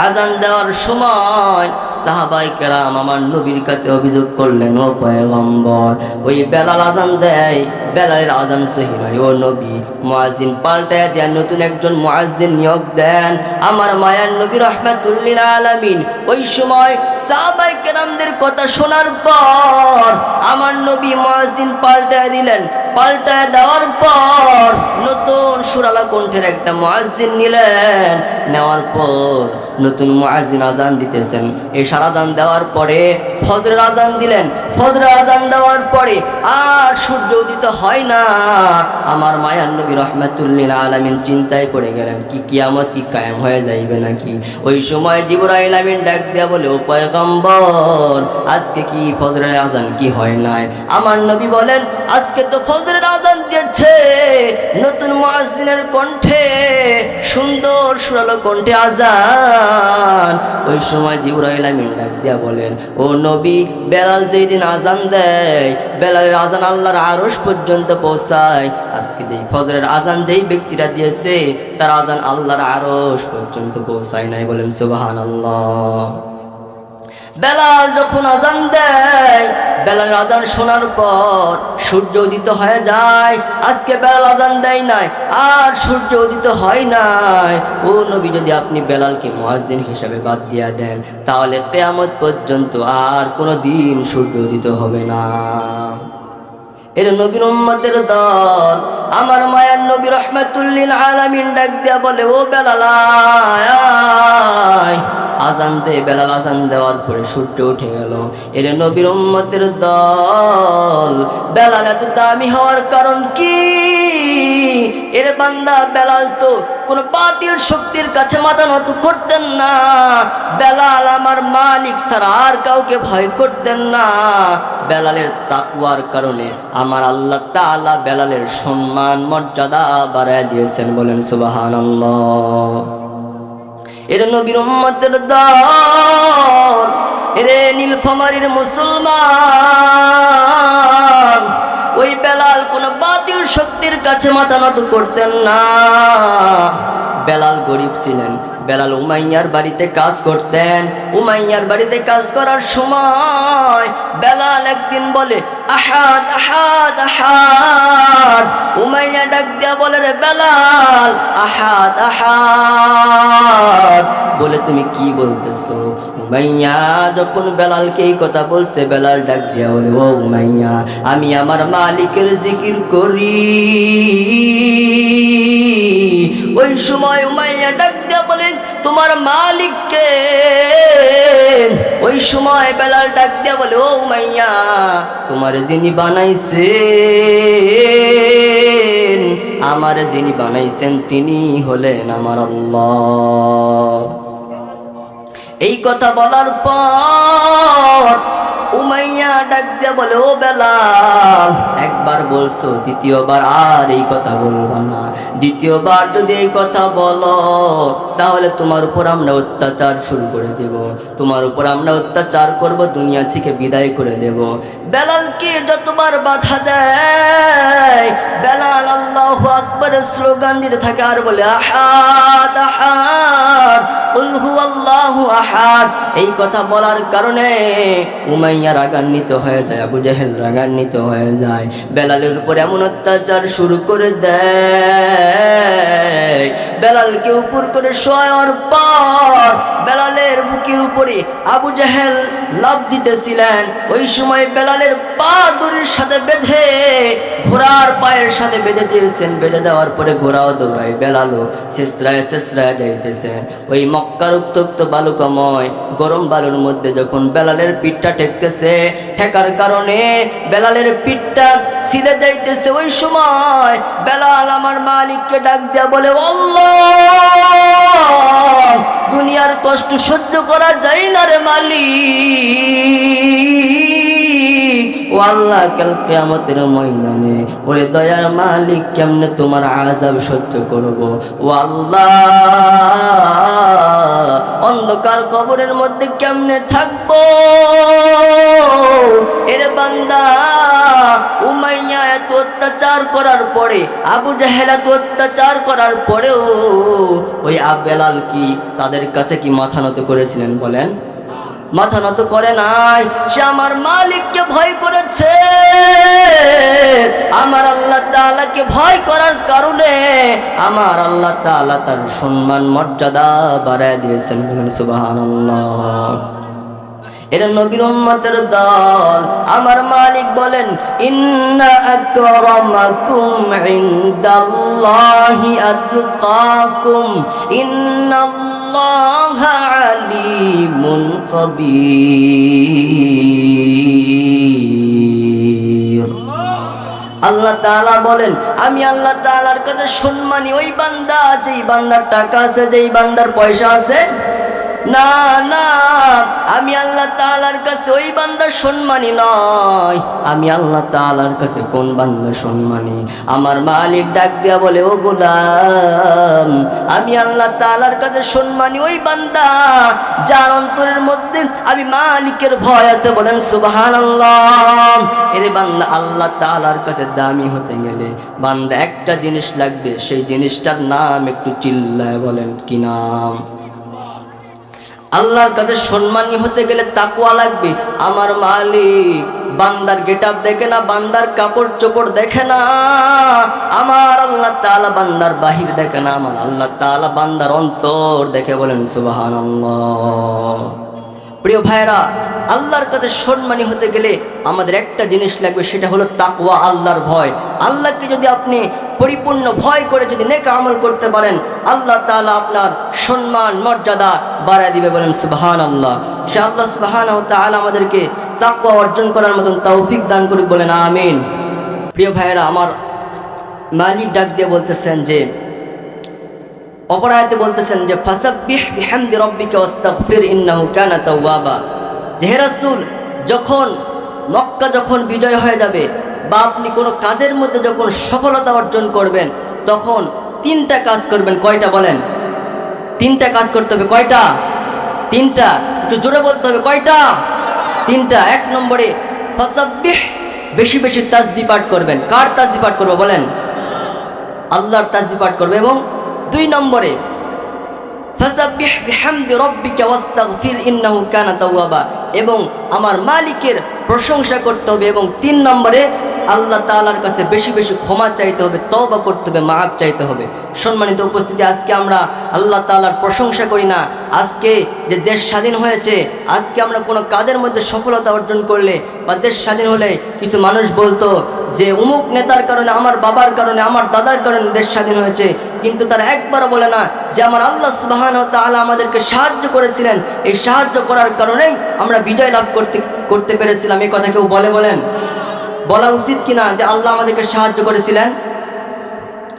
আজান দেওয়ার সময় সাহাবায়ে কেরাম আমার নবীর কাছে অভিযোগ করলেন, ও পয়গম্বর, ওই বেলাল আজান দেয়, বেলালের আজান সহি নয়, ও নবী মুয়াজ্জিন পাল্টায় দেন, নতুন একজন মুয়াজ্জিন নিয়োগ দেন। আমার মায়ার নবী রাহমাতুল লিল আলামিন ওই সময় সাহাবায়ে কেরামদের কথা শোনার পর আমার নবী মুয়াজ্জিন পাল্টায় দিলেন, পাল্টায় দেওয়ার পর নতুন সুরালা কণ্ঠের একটা মুয়াজ্জিন নিলেন। নেওয়ার পর নতুন মুয়াজ্জিন আজান দিতেছেন। এশার আজান দেওয়ার পরে ফজরের আজান দিলেন। ফজরের আজান দেওয়ার পরে আর সূর্য উদিত হয় না। আমার মায়ার নবী রাহমাতুল লিল আলামিন চিন্তায় পড়ে গেলেন, কি কিয়ামত কি কায়েম হয়ে যাইবে নাকি? ওই সময় জিবরাইল আমিন ডাক দেয়া বলে, ও পয়গম্বর, আজকে কি ফজরের আজান কি হয় নাই? আমার নবী বলেন, আজকে তো ফজরের আজান দিয়েছে নতুন মুয়াজ্জিনের কণ্ঠে, সুন্দর সুরালো কণ্ঠে আজান। ওই সময় জিবরাইল আমিন ডাক দেয়া বলেন, ও নবী, বেলাল যেই দিন আজান দেয়, বেলালের আজান আল্লাহর আরশ পর্যন্ত পৌঁছায়। আজকে যেই ফজরের আজান যেই ব্যক্তিরা দিয়েছে তার আজান আল্লাহর আরশ পর্যন্ত পৌঁছায় নাই। বলেন সুবহানাল্লাহ। বেলাল যখন আজান দেয়, বেলাল আজান শোনার পর সূর্য উদিত হয়ে যায়। আজকে বেলাল আজান দেয় নাই আর সূর্য উদিত হয় নাই। ও নবী, যদি আপনি বেলালকে মুয়াজ্জিন হিসাবে বাদ দিয়া দেন, তাহলে কিয়ামত পর্যন্ত আর কোনো দিন সূর্য উদিত হবে না। এর নবীর উম্মতের দল, আমার মায়ার নবী রাহমাতুল লিল আলামিন ডাক দেয়া বলে, ও বেলাল আয়, আজান দে। বেলাল আজান দেওয়ার পরে সূর্য উঠে গেল। এর নবীর উম্মতের দল, বেলাল এত দামি হওয়ার কারণ কি? এর বান্দা বেলাল তো কোনো বাতিল শক্তির কাছে মাথা নত করতেন না। বেলাল আমার মালিক ছাড়া আর কাউকে ভয় করতেন না। বেলালের তাকওয়ার কারণে আমার আল্লাহ তাআলা বেলালের সম্মান মর্যাদা বাড়ায় দিয়েছেন। বলেন সুবহানাল্লাহ। এর নবীর উম্মতের দল, এরে নীলফামারীর মুসলমান, ওই বেলাল কোন বাতিল শক্তির কাছে মাথা নত করতেন না। বেলাল গরিব ছিলেন। বেলাল উমাইয়ার বাড়িতে কাজ করতেন। উমাইয়ার বাড়িতে কাজ করার সময় বেলাল একদিন বলে, আহাদ আহাদ আহাদ। উমাইয়া ডাক দিয়া বলে, রে বেলাল, আহাদ আহাদ বলে তুমি কি বলতেছো? উমাইয়া যখন বেলালকে এই কথা বলছে, বেলাল ডাক দিয়া বলে, ও উমাইয়া, আমি আমার মালিকের জিকির করি। ওই সময় উমাইয়া ডাক দিয়া বলেন, তোমার মালিক কে? ওই সময় বেলাল ডাক দিয়া বলে, ও উমাইয়া, তোমার যিনি বানাইছেন, আমার যিনি বানাইছেন তিনি হলেন আমার আল্লাহ। এই কথা বলার পর উমাইয়া ডাক দিয়া বলে, ও বেলাল, একবার বলছো, দ্বিতীয়বার আর এই কথা বলবা না। দ্বিতীয়বার যদি এই কথা বলো তাহলে তোমার উপর আমরা অত্যাচার শুরু করে দেব, তোমার উপর আমরা অত্যাচার করব, দুনিয়া থেকে বিদায় করে দেব। বেলালকে যতবার বাধা দেয়, বেলাল আল্লাহু আকবারের স্লোগান দিতে থাকে আর বলে, আহাদ আহাদ, কুল হুয়াল্লাহু আহাদ। এই কথা বলার কারণে উমাইয়া রাগান্বিত হয়ে যায়, আবু জাহেল রাগান্বিত হয়ে যায়, বেলালের উপর এমন অত্যাচার শুরু করে দেয়। বেলালকে উপর করে শোয়ার পর বেলালের বুকের উপরে আবু জাহেল লাফ দিতেছিলেন। ওই সময় বেলালের পা দড়ির সাথে বেঁধে ঘোড়ার পায়ের সাথে বেঁধে দিয়েছেন। বেঁধে দেওয়ার পরে ঘোড়াও দৌড়ায়, বেলালও শেষরায় শেষরায় যাইতেছেন। ওই মক্কার উত্তপ্ত বালুকাময় গরম বালুর মধ্যে যখন বেলালের পিঠটা ঠেকতেছে, ঠেকার কারণে বেলালের পিঠটা ছিঁড়ে যাইতেছে। ওই সময় বেলাল আমার মালিককে ডাক দেয়া বলে, আল্লাহ, দুনিয়ার কষ্ট সহ্য করা যায় না রে মালিক। ও আল্লাহ, কাল কিয়ামতের ময়দানে ওরে দয়ার মালিক কেমনে তোমার আযাব সহ্য করব? ও আল্লাহ, অন্ধকার কবরের মধ্যে কেমনে থাকবো? এর বান্দা উমাইয়া এত অত্যাচার করার পরে, আবু জাহেল এত অত্যাচার করার পরেও ওই বেলাল কি তাদের কাছে কি মাথা নত করেছিলেন? বলেন, মাথা নত করে নাই। সে আমার মালিককে ভয় করেছে। আমার আল্লাহ তাআলাকে ভয় করার কারণে আমার আল্লাহ তাআলা তার সম্মান মর্যাদা বাড়ায় দিয়েছেন। বলেন সুবহানাল্লাহ। এরা নবীর উম্মতের দল। আমার মালিক বলেন, ইন্না আকরামাকুম ইনদাল্লাহি আতকাকুম ইন্নাল্লাহা আলিমুন খাবীর। আল্লাহ তাআলা বলেন, আমি আল্লাহ তাআলার কাছে সম্মানী ওই বান্দা, যেই বান্দার টাকা আছে, যেই বান্দার পয়সা আছে। না না, আমি আল্লাহ তাআলার কাছে ওই বান্দা সম্মানী নয়। আমি আল্লাহ তাআলার কাছে কোন বান্দা সম্মানী? আমার মালিক ডাক দিয়া বলে, ও গোলাম, আমি আল্লাহ তাআলার কাছে সম্মানী ওই বান্দা যার অন্তরের মধ্যে আমি মালিকের ভয় আছে। বলেন সুবহানাল্লাহ। এর বান্দা আল্লাহ তাআলার কাছে দামি হতে গেলে বান্দা একটা জিনিস লাগবে, সেই জিনিসটার নাম একটু চিল্লায় বলেন, কি নাম? আল্লাহর কাছে সম্মানী হতে গেলে তাকওয়া লাগবে। আমার মালিক বান্দার গেটআপ দেখে না, বান্দার কাপড় চোপড় দেখে না। আমার আল্লাহ তাআলা বান্দার বাহির দেখে না, আমার আল্লাহ তাআলা বান্দার অন্তর দেখে। বলেন সুবহানাল্লাহ। প্রিয় ভাইরা, আল্লাহর কাছে সম্মানী হতে গেলে আমাদের একটা জিনিস লাগবে, সেটা হলো তাকওয়া, আল্লাহর ভয়। আল্লাহকে যদি আপনি পরিপূর্ণ ভয় করে যদি নেক আমল করতে পারেন, আল্লাহ তাআলা আপনার সম্মান মর্যাদা বাড়ায় দিবে। বলেন সুবহানাল্লাহ। সে আল্লাহ সুবহানাহু ওয়া তাআলা আমাদেরকে তাকওয়া অর্জন করার মতন তৌফিক দান করুক। বলেন আমিন। প্রিয় ভাইরা, আমার মালিক ডাক দিয়ে বলতেছেন যে, অপর আয়াতে বলতেছেন যে, ফাসাব্বিহ বিহামদি রাব্বিকা ওয়াস্তাগফির ইন্নাহু কানা তাওয়াবা। যে হে রাসূল, যখন মক্কা যখন বিজয় হয়ে যাবে বা আপনি কোনো কাজের মধ্যে যখন সফলতা অর্জন করবেন, তখন তিনটা কাজ করবেন। কয়টা বলেন? তিনটা কাজ করতে হবে। কয়টা? তিনটা। একটু জোরে বলতে হবে। কয়টা? তিনটা। এক নম্বরে ফাসাব্বিহ, বেশি বেশি তাসবিহ পাঠ করবেন। কার তাসবিহ পাঠ করবে বলেন? আল্লাহর তাসবিহ পাঠ করবে। এবং দুই নম্বরে ফাসাব্বিহ বিহামদি রাব্বিকা ওয়াস্তাগফির ইন্নাহু কানা তাওয়াবা, এবং আমার মালিকের প্রশংসা করতে হবে। এবং তিন নম্বরে আল্লাহ তাআলার কাছে বেশি বেশি ক্ষমা চাইতে হবে, তওবা করতে হবে, মাফ চাইতে হবে। সম্মানিত উপস্থিতি, আজকে আমরা আল্লাহ তাআলার প্রশংসা করি না। আজকে যে দেশ স্বাধীন হয়েছে, আজকে আমরা কোনো কাজের মধ্যে সফলতা অর্জন করলে বা দেশ স্বাধীন হলে কিছু মানুষ বলতো যে অমুক নেতার কারণে, আমার বাবার কারণে, আমার দাদার কারণে দেশ স্বাধীন হয়েছে, কিন্তু তারা একবারও বলে না যে আমার আল্লাহ সুবহানাহু ওয়া তাআলা আমাদেরকে সাহায্য করেছিলেন, এই সাহায্য করার কারণেই আমরা বিজয় লাভ করতে পেরেছিলাম। এই কথা কেউ বলে? বলেন, বলা উচিত কিনা যে আল্লাহ আমাদেরকে সাহায্য করেছিলেন?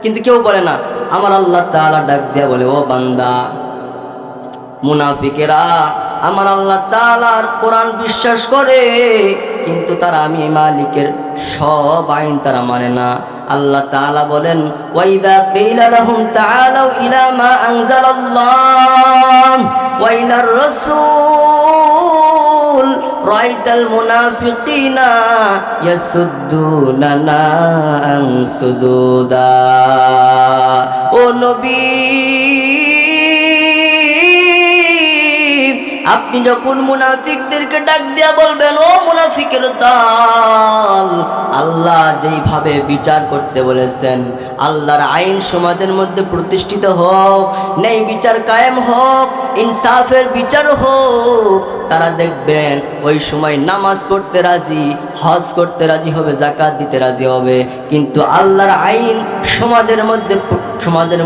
কিন্তু কেউ বলে না। আমার আল্লাহ তাআলা ডাক দিয়া বলে, ও বান্দা, মুনাফিকেরা আমার আল্লাহ তাআলার কোরআন বিশ্বাস করে, কিন্তু তারা আমি মালিকের সব আইন তারা মানে না। আল্লাহ তাআলা বলেন, ওয়াইদা কিলা লাহুম তাআলাউ ইলা মা আনজালাল্লাহ ওয়া ইলার রাসূল রাআইতাল মুনাফিকিনা ইয়াসুদ্দুনা আন সুদুদা। ও নবী, আপনি যখন মুনাফিকদেরকে ডাক দিয়া বলবেন, ও মুনাফিকের দল, আল্লাহ যেইভাবে বিচার করতে বলেছেন, আল্লাহর আইন সমাজের মধ্যে প্রতিষ্ঠিত হোক, ন্যায় বিচার কায়েম হোক, ইনসাফের বিচার হোক, তারা দেখবেন ওই সময় নামাজ পড়তে রাজি, হজ করতে রাজি হবে, যাকাত দিতে রাজি হবে। কিন্তু আল্লাহর আইন সমাজের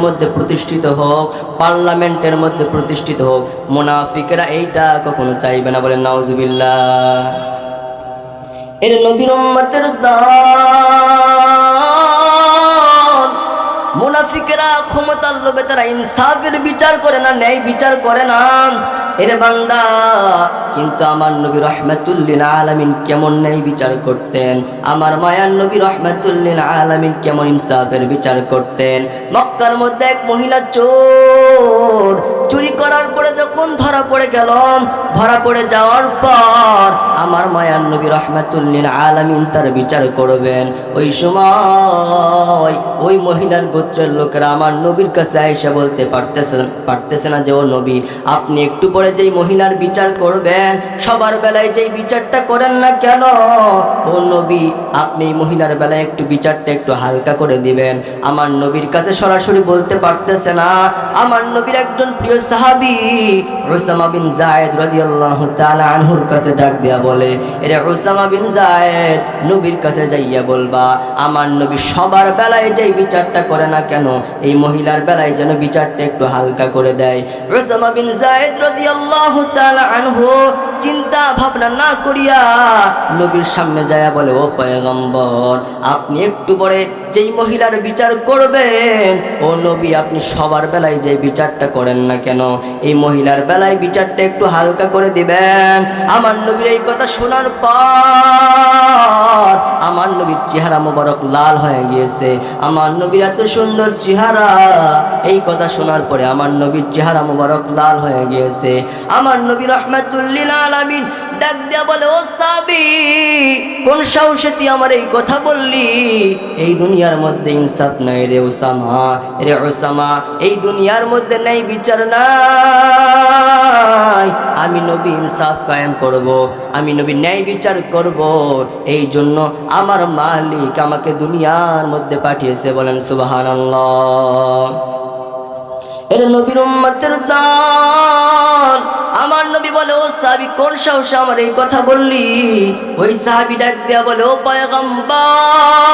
মধ্যে প্রতিষ্ঠিত হোক, পার্লামেন্টের মধ্যে প্রতিষ্ঠিত হোক, মুনাফিকেরা এইটা কখনো চাইবে না। বলেন নাউজুবিল্লাহ। এর নবীর উম্মতের দল মুনাফিকেরা ক্ষমতার লোভে তারা ইনসাফের বিচার করে না, ন্যায় বিচার করে না। এর বান্দা, কিন্তু আমার নবী রাহমাতুল লিল আলামিন কেমন ন্যায় বিচার করতেন, আমার মায়ার নবী রাহমাতুল লিল আলামিন কেমন ইনসাফের বিচার করতেন। মক্কার মধ্যে এক মহিলা চোর, চুরি করার পরে যখন ধরা পড়ে গেল, ধরা পড়ে যাওয়ার পর আমার মায়ার নবী রাহমাতুল লিল আলামিন তার বিচার করবেন। ওই সময় ওই মহিলার গোত্রের লোক লোকেরা আমার নবীর কাছে আয়েশা বলতে পারতেছে না যে ও নবী, আপনি একটু পরে যেই মহিলার বিচার করবেন সবার বেলায় যেই বিচারটা করেন না কেন, ও নবী আপনি এই মহিলার বেলায় একটু বিচারটা একটু হালকা করে দিবেন। আমার নবীর কাছে সরাসরি বলতে পারতেছে না। আমার নবীর একজন প্রিয় সাহাবী উসামা বিন যায়েদ রাদিয়াল্লাহু তাআলা আনহুর কাছে ডাক দেয়া বলে, এরে উসামা বিন যায়েদ, নবীর কাছে যাইয়া বলবা আমার নবী সবার বেলায় যেই বিচারটা করে না কেন এই মহিলার বেলায় যেন বিচারটা একটু হালকা করে দেয়। উসামা বিন যায়েদ রাদিয়াল্লাহু তাআলা আনহু চিন্তা ভাবনা না করিয়া নবীর সামনে যায়া বলে, ও পয়গম্বর, আপনি একটু পরে যেই মহিলার বিচার করবেন, ও নবী আপনি সবার বেলায় যে বিচারটা করেন না কেন এই মহিলার বেলায় বিচারটা একটু হালকা করে দিবেন। আমার নবীর এই কথা শোনার পর আমার নবীর চেহারা মোবারক লাল হয়ে গিয়েছে। আমার নবীর এত সুন্দর চেহারা, এই কথা শোনার পরে আমার নবীর চেহারা মোবারক লাল হয়ে গিয়েছে। আমার নবী রাহমাতুল লিল আলামিন ডাক দেয়া বলে, ও সাহাবী, কোন সাহসে তুই আমার এই কথা বললি? এই দুনিয়ার মধ্যে ইনসাফ নাই রে উসামা, রে উসামা, এই দুনিয়ার মধ্যে নাই বিচার নাই। আমি নবী ইনসাফ কায়েম করব, আমি নবী ন্যায় বিচার করব, এই জন্য আমার মালিক আমাকে দুনিয়ার মধ্যে পাঠিয়েছে। বলেন সুবহানাল্লাহ। এর নবীর উম্মতের দান। আমার নবী বলে, ও সাহাবী, কোন সাহসে আমার এই কথা বললি? ওই সাহাবী ডাক দেয়া বলে, ও পয়গম্বর,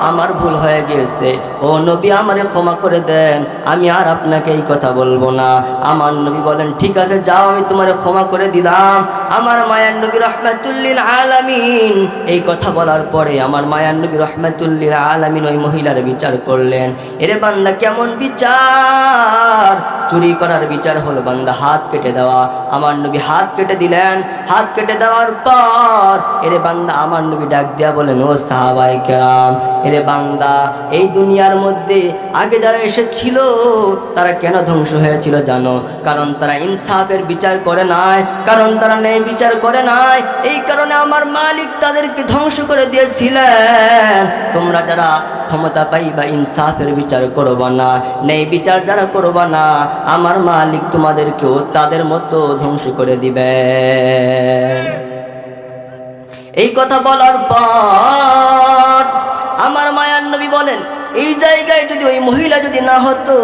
আমার ভুল হয়ে গেছে, ও নবী আমারে ক্ষমা করে দেন, আমি আর আপনাকে এই কথা বলবো না। আমার নবী বলেন, ঠিক আছে যাও, আমি তোমারে ক্ষমা করে দিলাম। আমার মায়ার নবী রাহমাতুল লিল আলামিন এই কথা বলার পরে আমার মায়ার নবী রাহমাতুল লিল আলামিন ওই মহিলার বিচার করলেন। এরে বান্দা, কেমন বিচার? চুরি করার বিচার হলো বান্দা হাত কেটে দেওয়া। আমার নবী হাত কেটে দিলেন। হাত কেটে দেওয়ার পর এরে বান্দা আমার নবী ডাক দিয়া বলেন, ও সাহাবায়ে কেরাম, এরে বান্দা, এই দুনিয়ার মধ্যে আগে যারা এসেছিল তারা কেন ধ্বংস হয়েছিল জানো? কারণ তারা ইনসাফের বিচার করে নাই, কারণ তারা ন্যায় বিচার করে নাই। এই কারণে আমার মালিক তাদেরকে ধ্বংস করে দিয়েছিলেন। তোমরা যারা ক্ষমতা পাইবা ইনসাফের বিচার করবা না, ন্যায় বিচার যারা করবা না, আমার মালিক তোমাদেরকেও তাদের মতো ধ্বংস করে দিবে। এই কথা বলার পর আমার মায়ার নবী বলেন, এই জায়গায় যদি ওই মহিলা যদি না হতো,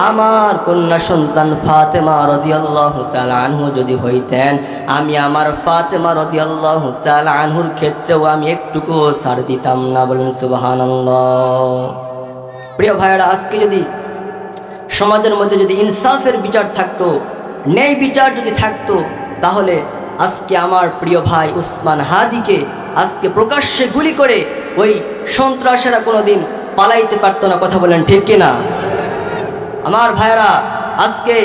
আমার কন্যা সন্তান ফাতেমা রাদিয়াল্লাহু তাআলা আনহু যদি হইতেন, আমি আমার ফাতেমা রাদিয়াল্লাহু তাআলা আনহুর ক্ষেত্রেও আমি একটুকু ছাড় দিতাম না। বলেন সুবহানাল্লাহ। প্রিয় ভাইয়েরা, আজকে যদি সমাজের মধ্যে যদি ইনসাফের বিচার থাকতো, ন্যায় বিচার যদি থাকতো, তাহলে আজকে আমার প্রিয় ভাই উসমান হাদিকে আজকে প্রকাশ্যে গুলি করে ওই সন্ত্রাসীরা কোনোদিন পালাইতে পারতো না। কথা বলেন ঠিক কিনা? আমার ভাইরা, আজকে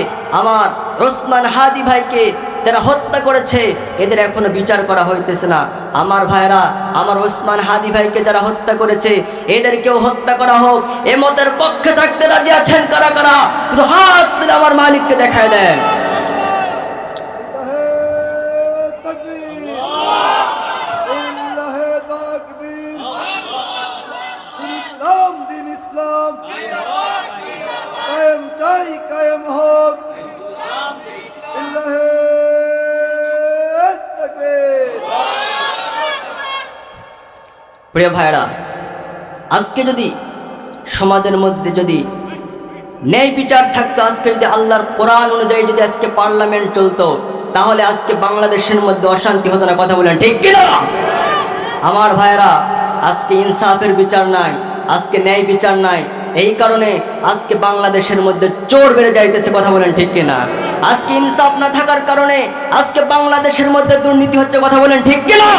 আমার উসমান হাদি ভাইকে যারা হত্যা করেছে এদের এখনো বিচার করা হইতেছে না। আমার ভাইরা, আমার উসমান হাদি ভাইকে যারা হত্যা করেছে এদেরকেও হত্যা করা হোক। এ মতের পক্ষে থাকতে রাজি আছেন কারা কারা? একটু হাত তুলে আমার মালিককে দেখায় দেন। প্রিয় ভাইরা, আজকে যদি সমাজের মধ্যে যদি ন্যায় বিচার থাকতো, আজকে যদি আল্লাহর কোরআন অনুযায়ী যদি আজকে পার্লামেন্ট চলতো, তাহলে আজকে বাংলাদেশের মধ্যে অশান্তি হতো না। কথা বলেন ঠিক কিনা? আমার ভাইরা, আজকে ইনসাফের বিচার নাই, আজকে ন্যায় বিচার নাই, এই কারণে আজকে বাংলাদেশের মধ্যে চোর বেড়ে যাইতেছে। কথা বলেন ঠিক কিনা? আজকে ইনসাফ না থাকার কারণে আজকে বাংলাদেশের মধ্যে দুর্নীতি হচ্ছে। কথা বলেন ঠিক কিনা?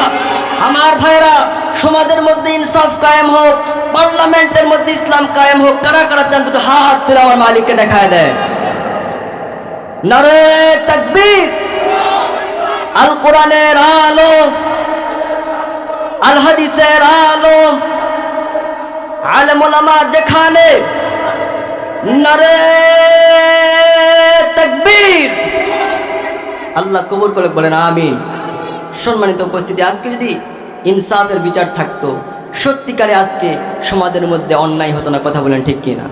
আমার ভাইরা, সমাজের মধ্যে ইনসাফ কায়েম হোক, পার্লামেন্টের মধ্যে ইসলাম কায়েম হোক। কারা কারা চান দুটো হাত তুলে আমার মালিককে দেখায় দেয়। নারে তাকবীর! আল কোরআনের আলো, আল হাদিসের আলো, আলেম ওলামা যেখানে, নারে তাকবীর! আল্লাহ কবুল করে বলেন আমিন। সম্মানিত উপস্থিতি, আজকে যদি ইনসাফের বিচার থাকতো, সত্যিকারে আজকে সমাজের মধ্যে অন্যায় হতো না, কথা বলেন ঠিক কিনা?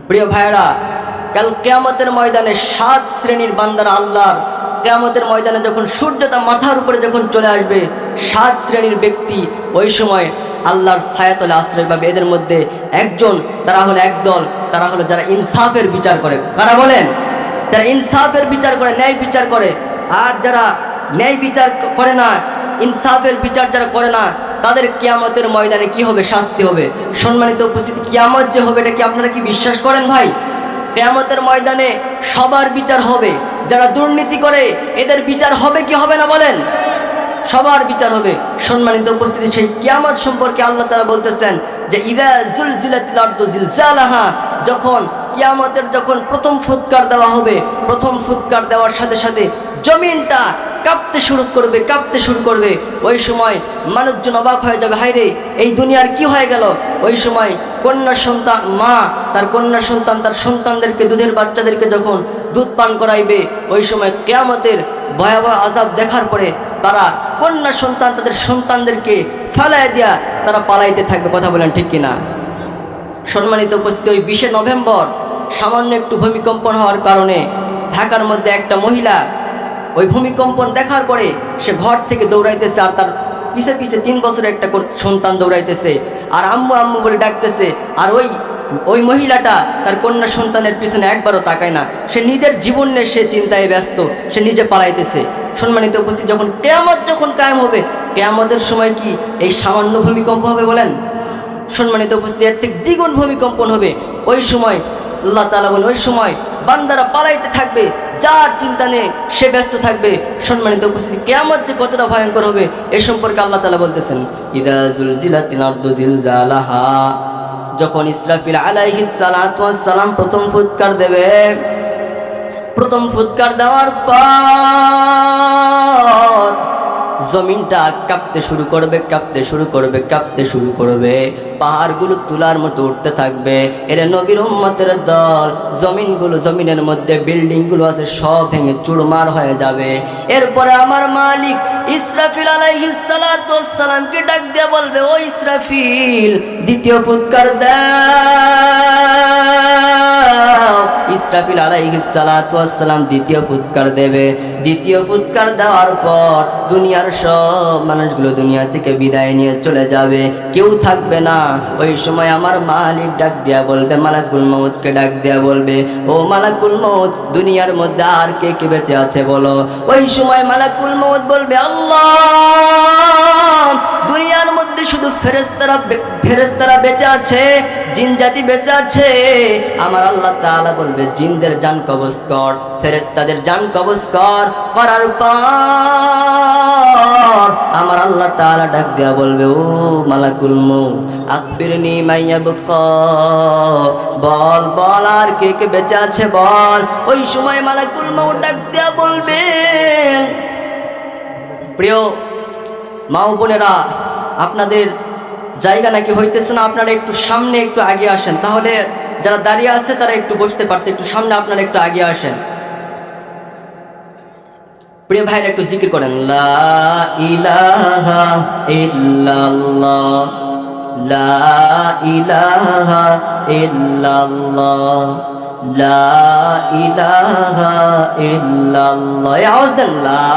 প্রিয় ভাইয়েরা, কাল কিয়ামতের ময়দানে 7 শ্রেণীর বান্দারা আল্লাহর কিয়ামতের ময়দানে যখন সূর্যটা মাথার উপরে যখন চলে আসবে, 7 শ্রেণীর ব্যক্তি ওই সময় আল্লাহর ছায়াতলে আশ্রয় পাবে। এদের মধ্যে একজন, তারা হলো একদল, তারা হলো যারা ইনসাফের বিচার করে। কারা বলেন? যারা ইনসাফের বিচার করে, ন্যায় বিচার করে। আর যারা ন্যায় বিচার করে না, ইনসাফের বিচার যারা করে না, তাদের কিয়ামতের ময়দানে কি হবে? শাস্তি হবে। সম্মানিত উপস্থিতি, কিয়ামত যে হবে এটা কি আপনারা কি বিশ্বাস করেন ভাই? কিয়ামতের ময়দানে সবার বিচার হবে। যারা দুর্নীতি করে এদের বিচার হবে কি হবে না বলেন? সবার বিচার হবে। সম্মানিত উপস্থিতি, সেই কিয়ামত সম্পর্কে আল্লাহ তাআলা বলতেছেন যে ইযা যুলজিলাতিল আরদু জিলজালাহা, যখন কিয়ামতের যখন প্রথম ফুৎকার দেওয়া হবে, প্রথম ফুৎকার দেওয়ার সাথে সাথে জমিনটা কাঁপতে শুরু করবে, কাঁপতে শুরু করবে। ওই সময় মানুষজন অবাক হয়ে যাবে, হায় রে এই দুনিয়ার কি হয়ে গেল। ওই সময় কন্যা সন্তান, মা তার কন্যা সন্তান, তার সন্তানদেরকে, দুধের বাচ্চাদেরকে যখন দুধ পান করাইবে, ওই সময় কিয়ামতের ভয়াবহ আযাব দেখার পরে তারা কন্যা সন্তান তাদের সন্তানদেরকে ফেলায় দিয়া তারা পালাইতে থাকবে, কথা বলেন ঠিক কিনা? সম্মানিত উপস্থিতি, ওই 20 নভেম্বর সামান্য একটু ভূমিকম্পন হওয়ার কারণে ঢাকার মধ্যে একটা মহিলা ওই ভূমিকম্পন দেখার পরে সে ঘর থেকে দৌড়াইতেছে, আর তার পিছে পিছে 3 বছরের একটা সন্তান দৌড়াইতেছে, আর আম্মু আম্মু বলে ডাকতেছে। আর ওই মহিলাটা তার কন্যা সন্তানের পিছনে একবারও তাকায় না, সে নিজের জীবন নিয়ে সে চিন্তায় ব্যস্ত, সে নিজে পালাইতেছে। সম্মানিত উপস্থিতি, যখন কিয়ামত যখন কায়েম হবে, কিয়ামতের সময় কি এই সামান্য ভূমিকম্প হবে বলেন? সম্মানিত উপস্থিতি, এর থেকে দ্বিগুণ ভূমিকম্পন হবে। ওই সময় আল্লাহ তাআলা বলেন, ওই সময় বান্দারা পালাইতে থাকবে, যার চিন্তা নেই সে ব্যস্ত থাকবে। সম্মানিত উপস্থিতি, কিয়ামত যে কতটা ভয়ঙ্কর হবে এ সম্পর্কে আল্লাহ তাআলা বলতেছেন ইযা যুলজিলাতিল আরদু জিলজালাহা, যখন ইসরাফিল আলাইহিস সালাতু ওয়াস সালাম প্রথম ফুৎকার দেবে, প্রথম ফুৎকার দেওয়ার পর জমিনটা কাঁপতে শুরু করবে, কাঁপতে শুরু করবে, কাঁপতে শুরু করবে। পাহাড়গুলো তুলার মতো উঠতে থাকবে। এর নবীর উম্মতের দল, জমিনগুলো, জমিনের মধ্যে বিল্ডিংগুলো আছে সব ভেঙে চুরমার হয়ে যাবে। এরপরে আমার মালিক ইসরাফিল আলাইহিস সালাতু ওয়াস সালামকে ডাক দিয়ে বলবে, ও ইসরাফিল, দ্বিতীয় ফুৎকার দাও। ইসরাফিল আলাইহিস সালাতু ওয়াস সালাম দ্বিতীয় ফুৎকার দেবে। দ্বিতীয় ফুৎকার দেওয়ার পর দুনিয়ার সব মানুষগুলো দুনিয়া থেকে বিদায় নিয়ে চলে যাবে, কেউ থাকবে না। ওই সময় আমার মালিক ডাক দিয়া বলবে, মালাকুল মউতকে ডাক দিয়া বলবে, ও মালাকুল মউত, দুনিয়ার মধ্যে আর কে কে বেঁচে আছে বলো। ওই সময় মালাকুল মউত বলবে, আল্লাহ, দুনিয়ার মধ্যে শুধু ফেরেশতারা বেঁচে আছে, জিন জাতি বেঁচে আছে। আমার আল্লাহ তাআলা বলবে, জিনদের জান কবজ কর, ফেরেশতাদের জান কবজ কর। করার পর আমার আল্লাহ তাআলা ডাক দেয়া বলবে, ও মালাকুল মউত, আখবিরনি মাইয়াবকা, বল বল আর কে কে বেঁচে আছে বল। ওই সময় মালাকুল মউত ডাক দেয়া বলবেন, প্রিয় মা ও বোনেরা, আপনাদের জায়গা নাকি হইতেছে না, আপনারা একটু সামনে একটু আগে আসেন, তাহলে যারা দাঁড়িয়ে আছে তারা একটু বসতে পারতে। একটু সামনে আপনারা একটু আগে আসেন। প্রিয় ভাইরা, একটু জিকির করেন, লা ইলাহা ইল্লাল্লাহ, লা ইলাহা ইল্লাল্লাহ, লা ইলাহা ইল্লাল্লাহ। এই আওয়াজ দেন, লা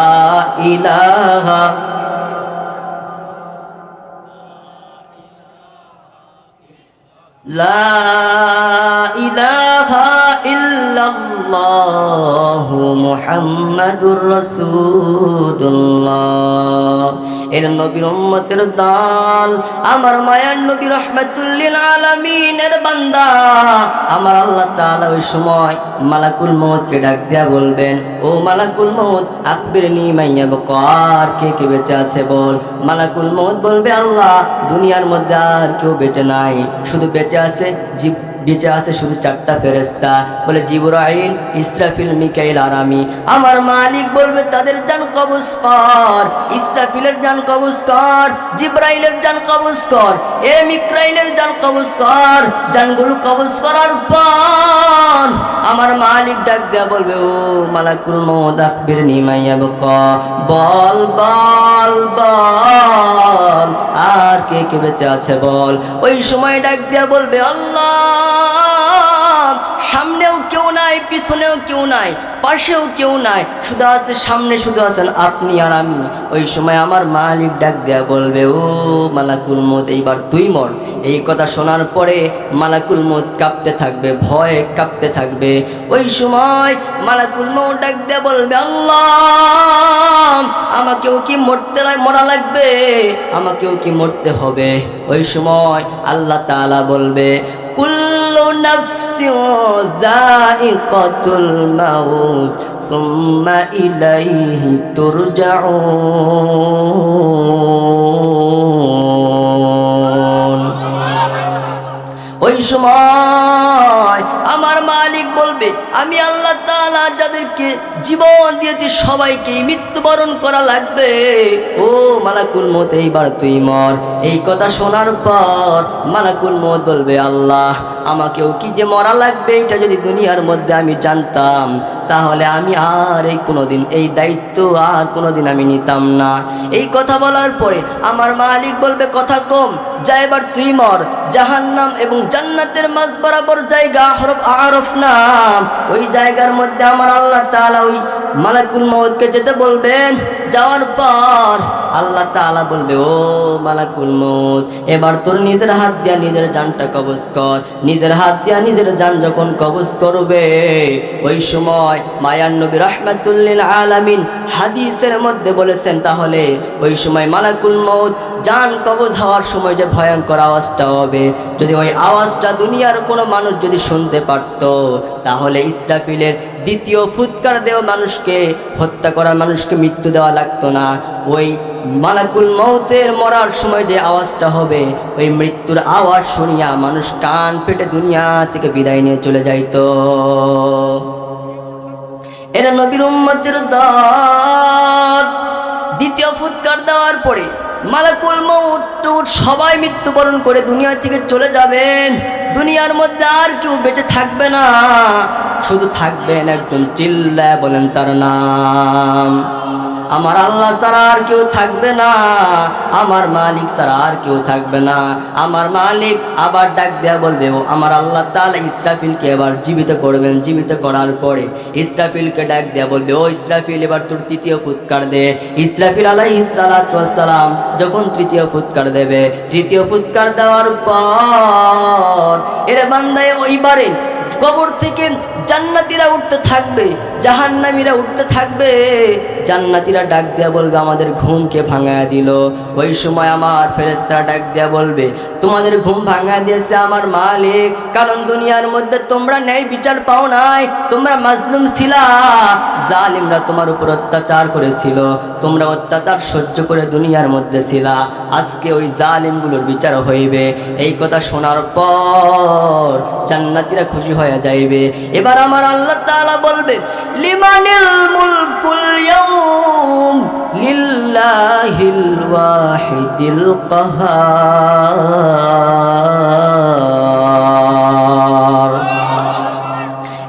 ইলাহা, লা ইলাহা ইল্লাল্লাহু মুহাম্মাদুর রাসূলুল্লাহ। এর নবীর উম্মতের দল, আমার মায়ার নবী রাহমাতুল লিল আলামিনের বান্দা, আমার আল্লাহ তাআলা ওই সময় মালাকুল মউতকে ডাক দিয়া বলবেন, ও মালাকুল মউত, আখবিরনি মাইয়াবকা, আর কে কে বেঁচে আছে বল। মালাকুল মউত বলবে, আল্লাহ, দুনিয়ার মধ্যে আর কেউ বেঁচে নাই, শুধু বেঁচে আছে বেঁচে আছে শুধু 4টা ফেরেশতা, বলে জিবরাইল, ইসরাফিল, মিকাইল আর আমি। আমার মালিক বলবে, তাদের জান কবজ কর, ইসরাফিলের জান কবজ কর, জিবরাইলের জান কবজ কর, এ মিকাইলের জান কবজ কর। জানগুলো কবজ করার পর আমার মালিক ডাক দেয়া বলবে, ও মালাকুল মউত, আখবিরনি মাইয়াবকা, বল বল বল বল, আর কে কে বেঁচে আছে বল। ওই সময় ডাক দিয়া বলবে আল্লাহ, সামনেও কেউ নাই, পিছনেও কেউ নাই, পাশেও কেউ নাই, শুধু আছে সামনে, শুধু আছেন আপনি আর আমি। ওই সময় আমার মালিক ডাক দেয়া বলবে, ও মালাকুল মউত, এইবার তুই মর। এই কথা শোনার পরে মালাকুল মউত কাঁপতে থাকবে, ভয়ে কাঁপতে থাকবে। ওই সময় মালাকুল মউত ডাক দেয়া বলবে আল্লাহ, আমাকেও কি মরা লাগবে, আমাকেও কি মরতে হবে? ওই সময় আল্লাহ তাআলা বলবে, কুল্লু নাফসিন যায়িকাতুল মাউত সুম্মা ইলাইহি তুরজাউন। ওই সময় আমার মালিক বলবে, আমি আল্লাহ তাআলা যাদেরকে জীবন দিয়েছি সবাইকেই মৃত্যুবরণ করা লাগবে। ও মালাকুল মউত, এইবার তুই মর। এই কথা শোনার পর মালাকুল মউত বলবে, আল্লাহ, আমাকেও কি যে মরা লাগবে, এটা যদি দুনিয়ার মধ্যে আমি জানতাম, তাহলে আমি আর কোনোদিন এই দায়িত্ব আর কোনোদিন আমি নিতাম না। এই কথা বলার পরে আমার মালিক বলবে, কথা কম, যা এবার তুই মর। জাহান্নাম এবং জান্নাতের মাঝ বরাবর জায়গা আরফ নাম, ওই জায়গার মধ্যে আমার আল্লাহ তাআলা ওই মালাকুল মউতকে যেতে বলবেন। যাওয়ার পর আল্লাহ তাআলা বলবে, ও মালাকুল মউত, এবার তোর নিজের হাত দিয়া নিজের জানটা কবজ কর। নিজের হাত দিয়া নিজের জান যখন কবজ করবে, ওই সময় মায়ার নবী রাহমাতুল লিল আলামিন হাদিসের মধ্যে বলেছেন, তাহলে ওই সময় মালাকুল মউত জান কবজ হওয়ার সময় যে ভয়ঙ্কর আওয়াজটা হবে, যদি ওই আওয়াজটা দুনিয়ার কোনো মানুষ যদি শুনতে পারত, তাহলে ইসরাফিলের দ্বিতীয় ফুৎকার দেওয়া মানুষকে, হত্যা করার মানুষকে মৃত্যু দেওয়া লাগতো না। ওই মালাকুল মউতের মরার সময় যে আওয়াজটা হবে, ওই মৃত্যুর আওয়াজ শুনিয়া মানুষ কান পেটে দুনিয়া থেকে বিদায় নিয়ে চলে যাইতো। এরা নবীর উম্মতের দল। দ্বিতীয় ফুৎকার দেওয়ার পরে মালাকুল মউত সবাই মৃত্যুবরণ করে দুনিয়া থেকে চলে যাবেন। দুনিয়ার মধ্যে আর কেউ বেঁচে থাকবে না, শুধু থাকবেন একজন, চিল্লায় বলেন তার নাম। আমার আল্লাহ ছাড়া আর কেউ থাকবে না, আমার মালিক ছাড়া আর কেউ থাকবে না। আমার মালিক আবার ডাক দেয়া বলবে, ও আমার আল্লাহ তাআলা ইসরাফিলকে এবার জীবিত করবেন। জীবিত করার পরে ইসরাফিলকে ডাক দেয়া বলবে, ও ইসরাফিল, এবার তোর তৃতীয় ফুৎকার দে। ইসরাফিল আলাইহিস সালাতু ওয়াস সালাম যখন তৃতীয় ফুৎকার দেবে, তৃতীয় ফুৎকার দেওয়ার পর এর বান্দায় ওইবারে কবর থেকে জান্নাতীরা উঠতে থাকবে, জাহান্নামীরা উঠতে থাকবে। জান্নাতীরা ডাক দেয়া বলবে, আমাদের ঘুমকে ভাঙায়া দিল। ওই সময় আমার ফেরেশতারা ডাক দেয়া বলবে, তোমাদের ঘুম ভাঙায়া দিয়েছে আমার মালিক, কারণ দুনিয়ার মধ্যে তোমরা ন্যায় বিচার পাও নাই, তোমরা মাজলুম ছিলা, জালিমরা তোমার উপর অত্যাচার করেছিল, তোমরা অত্যাচার সহ্য করে দুনিয়ার মধ্যে ছিলা, আজকে ওই জালিমগুলোর বিচার হইবে। এই কথা শোনার পর জান্নাতীরা খুশি হয়ে যাইবে। এবার আমার আল্লাহ তাআলা বলবে, লিমানিল মুলকুল ইয়াউম লিল্লাহিল ওয়াহিদিল কাহার।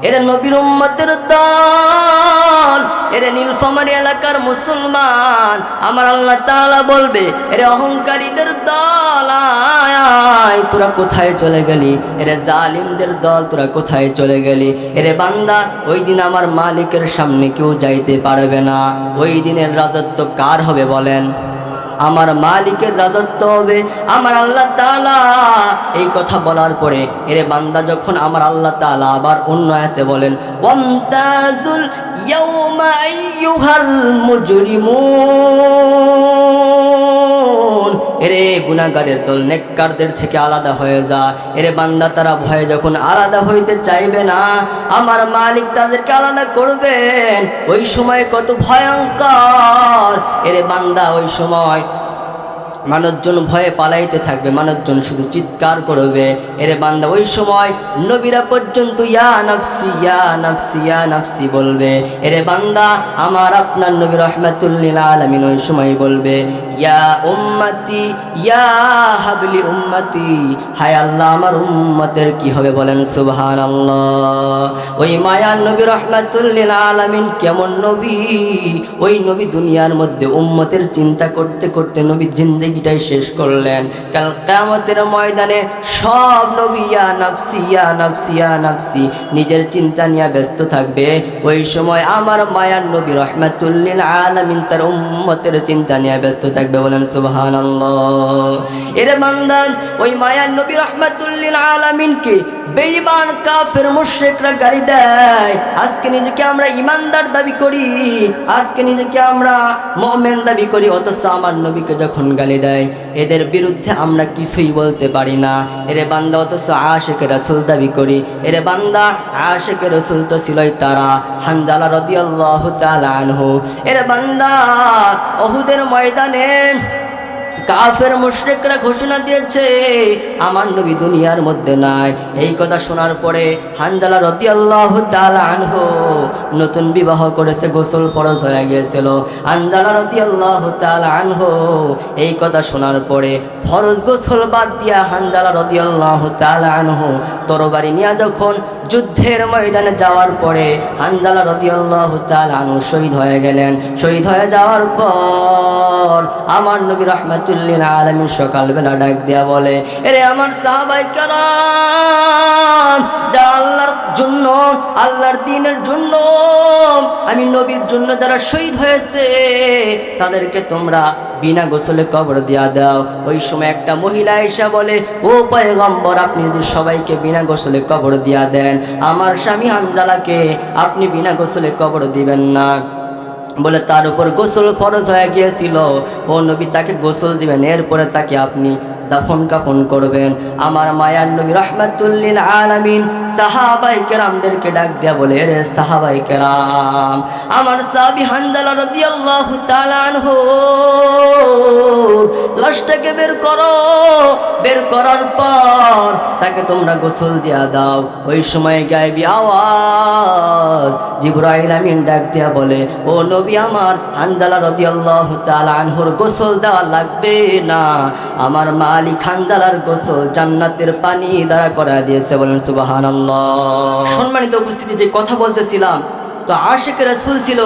এরা নবীর উম্মতের দল, এরা নীলফামারী এলাকার মুসলমান। আমার আল্লাহ তাআলা বলবে, এরা অহংকারীদের দল, আয় তোরা কোথায় চলে গেলি? এরা জালিমদের দল, তোরা কোথায় চলে গেলি? এরে বান্দা, ওই দিন আমার মালিকের সামনে কেউ যাইতে পারবে না। ওই দিনের রাজত্ব কার হবে বলেন? আমার মালিকের রাজত্ব হবে। আমার আল্লাহ তাআলা এই কথা বলার পরে এরে বান্দা যখন আমার আল্লাহ তাআলা আবার অন্য আয়াতে বলেন, ওয়ামতাজুল ইয়াউমা আইয়ুহাল মুজরিমুন, এরে গুনাহগারের দল নেককারদের থেকে আলাদা হয়ে যা। এরে বান্দা, তারা ভয়ে যখন আলাদা হইতে চাইবে না, আমার মালিক তাদেরকে আলাদা করবেন। ওই সময় কত ভয়ঙ্কর! এরে বান্দা, ওই সময় মানুষজন ভয়ে পালাইতে থাকবে, মানুষজন শুধু চিৎকার করবে। এরে বান্দা, ওই সময় নবীরা পর্যন্ত ইয়া নাফসি ইয়া নাফসি ইয়া নাফসি বলবে। এরে বান্দা, আমার আপনার নবী রাহমাতুল লিল আলামিন ওই সময় বলবে, ইয়া উম্মতি ইয়া হাবলি উম্মতি, হায় আল্লাহ, আমার উম্মতের কি হবে বলেন সুবহানাল্লাহ। ওই মায়ার নবী রাহমাতুল লিল আলামিন কেমন নবী! ওই নবী দুনিয়ার মধ্যে উম্মতের চিন্তা করতে করতে নবী জিন্দেগি জিন্দেগিটাই শেষ করলেন। কাল কিয়ামতের ময়দানে সব নবী ইয়া নাফসি ইয়া নাফসি ইয়া নাফসি নিজের চিন্তা নিয়ে ব্যস্ত থাকবে। ওই সময় আমার মায়ার নবী রাহমাতুল লিল আলামিন তার উম্মতের চিন্তা নিয়ে ব্যস্ত থাকবে। বলেন সুবহানাল্লাহ। এরে বান্দা, ওই মায়ার নবী রাহমাতুল লিল আলামিনকে বেঈমান কাফের মুশরিকরা গালি দেয়। আজকে নিজেকে আমরা ইমানদার দাবি করি, আজকে নিজেকে আমরা মুমিন দাবি করি, অথচ আমার নবীকে যখন গালি দেয় এদের বিরুদ্ধে আমরা কিছুই বলতে পারি না। এরে বান্দা, অথচ আশিকে রাসূল দাবি করি। এরে বান্দা, আশিকে রাসূল তো ছিলই তারা, হানজালা রাদিয়াল্লাহু তাআলা আনহু। এরে বান্দা, উহুদের ময়দানে কাফের মুশরিকরা ঘোষণা দিয়েছে আমার নবী দুনিয়ার মধ্যে নাই। এই কথা শোনার পরে হানজালা রাদিয়াল্লাহু তাআলা আনহু নতুন বিবাহ করেছে, গোসল ফরজ হয়ে গিয়েছিল। হানজালা রাদিয়াল্লাহু তাআলা আনহু এই কথা শোনার পরে ফরজ গোসল বাদ দিয়া হানজালা রাদিয়াল্লাহু তাআলা আনহু তরবারি নিয়ে যখন যুদ্ধের ময়দানে যাওয়ার পরে হানজালা রাদিয়াল্লাহু তাআলা আনহু শহীদ হয়ে গেলেন। শহীদ হয়ে যাওয়ার পর আমার নবী রাহমাতুল্লিল আলামিন সকালবেলা ডাক দেয়া বলে, এরে আমার সাহাবায়ে কেরাম, যারা আল্লাহর জন্য, আল্লাহর দ্বীনের জন্য, আমি নবীর জন্য যারা শহীদ হয়েছে তাদেরকে তোমরা বিনা গোসলে কবর দিয়া দাও। ওই সময় একটা মহিলা এসে বলে, ও পয়গম্বর, আপনি যদি সবাইকে বিনা গোসলে কবর দিয়া দেন, আমার স্বামী হানজালাকে আপনি বিনা গোসলে কবর দিবেন না। বলে তার উপর গোসল ফরজ হয়ে গিয়েছিল, ও নবী তাকে গোসল দিবেন, এরপরে তাকে আপনি দাফন কাফন করবেন। আমার মায়ার নবী রাহমাতুল লিল আলামিন সাহাবায়ে কেরামদেরকে ডাক দেয়া বলে, রে সাহাবায়ে কেরাম, আমার সাহাবী হানজালা রাদিয়াল্লাহু তাআলা আনহু লাশটাকে বের করো, বের করার পর তাকে তোমরা গোসল দিয়া দাও। ওই সময় গায়েবী আওয়াজ জিবরাইল আমিন ডাক দেয়া বলে, ও নবী, আমার হানজালা রাদিয়াল্লাহু তাআলা আনহুর গোসল দেওয়া লাগবে না, আমার মালিক হানজালার গোসল জান্নাতের পানি দ্বারা করা দিয়েছে। বলেন সুবহানাল্লাহ। সম্মানিত উপস্থিতি, যে কথা বলতেছিলাম, তো আশিকে রাসূল ছিল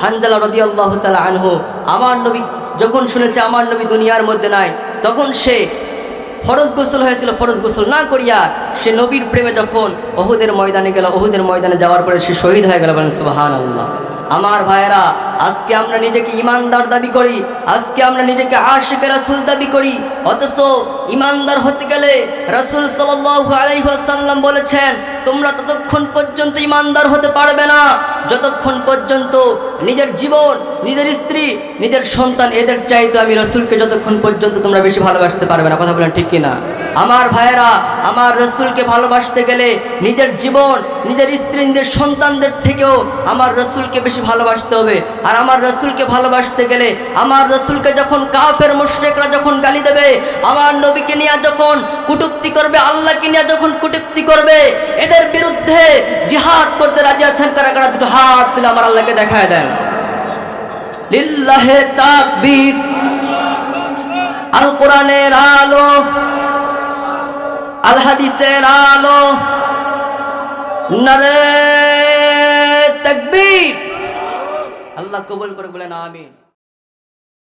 হানজালা রাদিয়াল্লাহু তাআলা আনহু। আমার নবী যখন শুনেছে আমার নবী দুনিয়ার মধ্যে নাই, তখন সে ফরজ গোসল হয়েছিল, ফরজ গোসল না করিয়া সে নবীর প্রেমে যখন উহুদের ময়দানে গেল, উহুদের ময়দানে যাওয়ার পরে সে শহীদ হয়ে গেল। বলেন সুবহানাল্লাহ। আমার ভাইয়েরা, আজকে আমরা নিজেকে ইমানদার দাবি করি, আজকে আমরা নিজেকে আশিকে রাসূল দাবি করি, অথচ ইমানদার হতে গেলে রাসূল সাল্লাল্লাহু আলাইহি ওয়াসাল্লাম বলেছেন, তোমরা ততক্ষণ পর্যন্ত ইমানদার হতে পারবে না যতক্ষণ পর্যন্ত নিজের জীবন, নিজের স্ত্রী, নিজের সন্তান এদের চাইতে আমি রাসূলকে যতক্ষণ পর্যন্ত তোমরা বেশি ভালোবাসতে পারবে না। কথা বলেন ঠিক কিনা? আমার ভাইয়েরা, আমার রাসূলকে ভালোবাসতে গেলে নিজের জীবন, নিজের স্ত্রী, নিজের সন্তানদের থেকেও আমার রাসূলকে বেশি ভালোবাসতে হবে। আর আমার রাসূলকে ভালোবাসতে গেলে আমার রাসূলকে যখন কাফের মুশরিকরা যখন গালি দেবে, আমার নবীকে নিয়ে যখন কটূক্তি করবে, আল্লাহকে নিয়ে যখন কটূক্তি করবে, এদের বিরুদ্ধে জিহাদ করতে রাজি আছেন কারা কারা? দুটো হাত তুলে আমার আল্লাহকে দেখায় দেন। লিল্লাহে তাকবীর। আল কোরআনের আলো, আল হাদিসের আলো, নারে তাকবীর। আল্লাহ কবুল করে বলেন আমিন।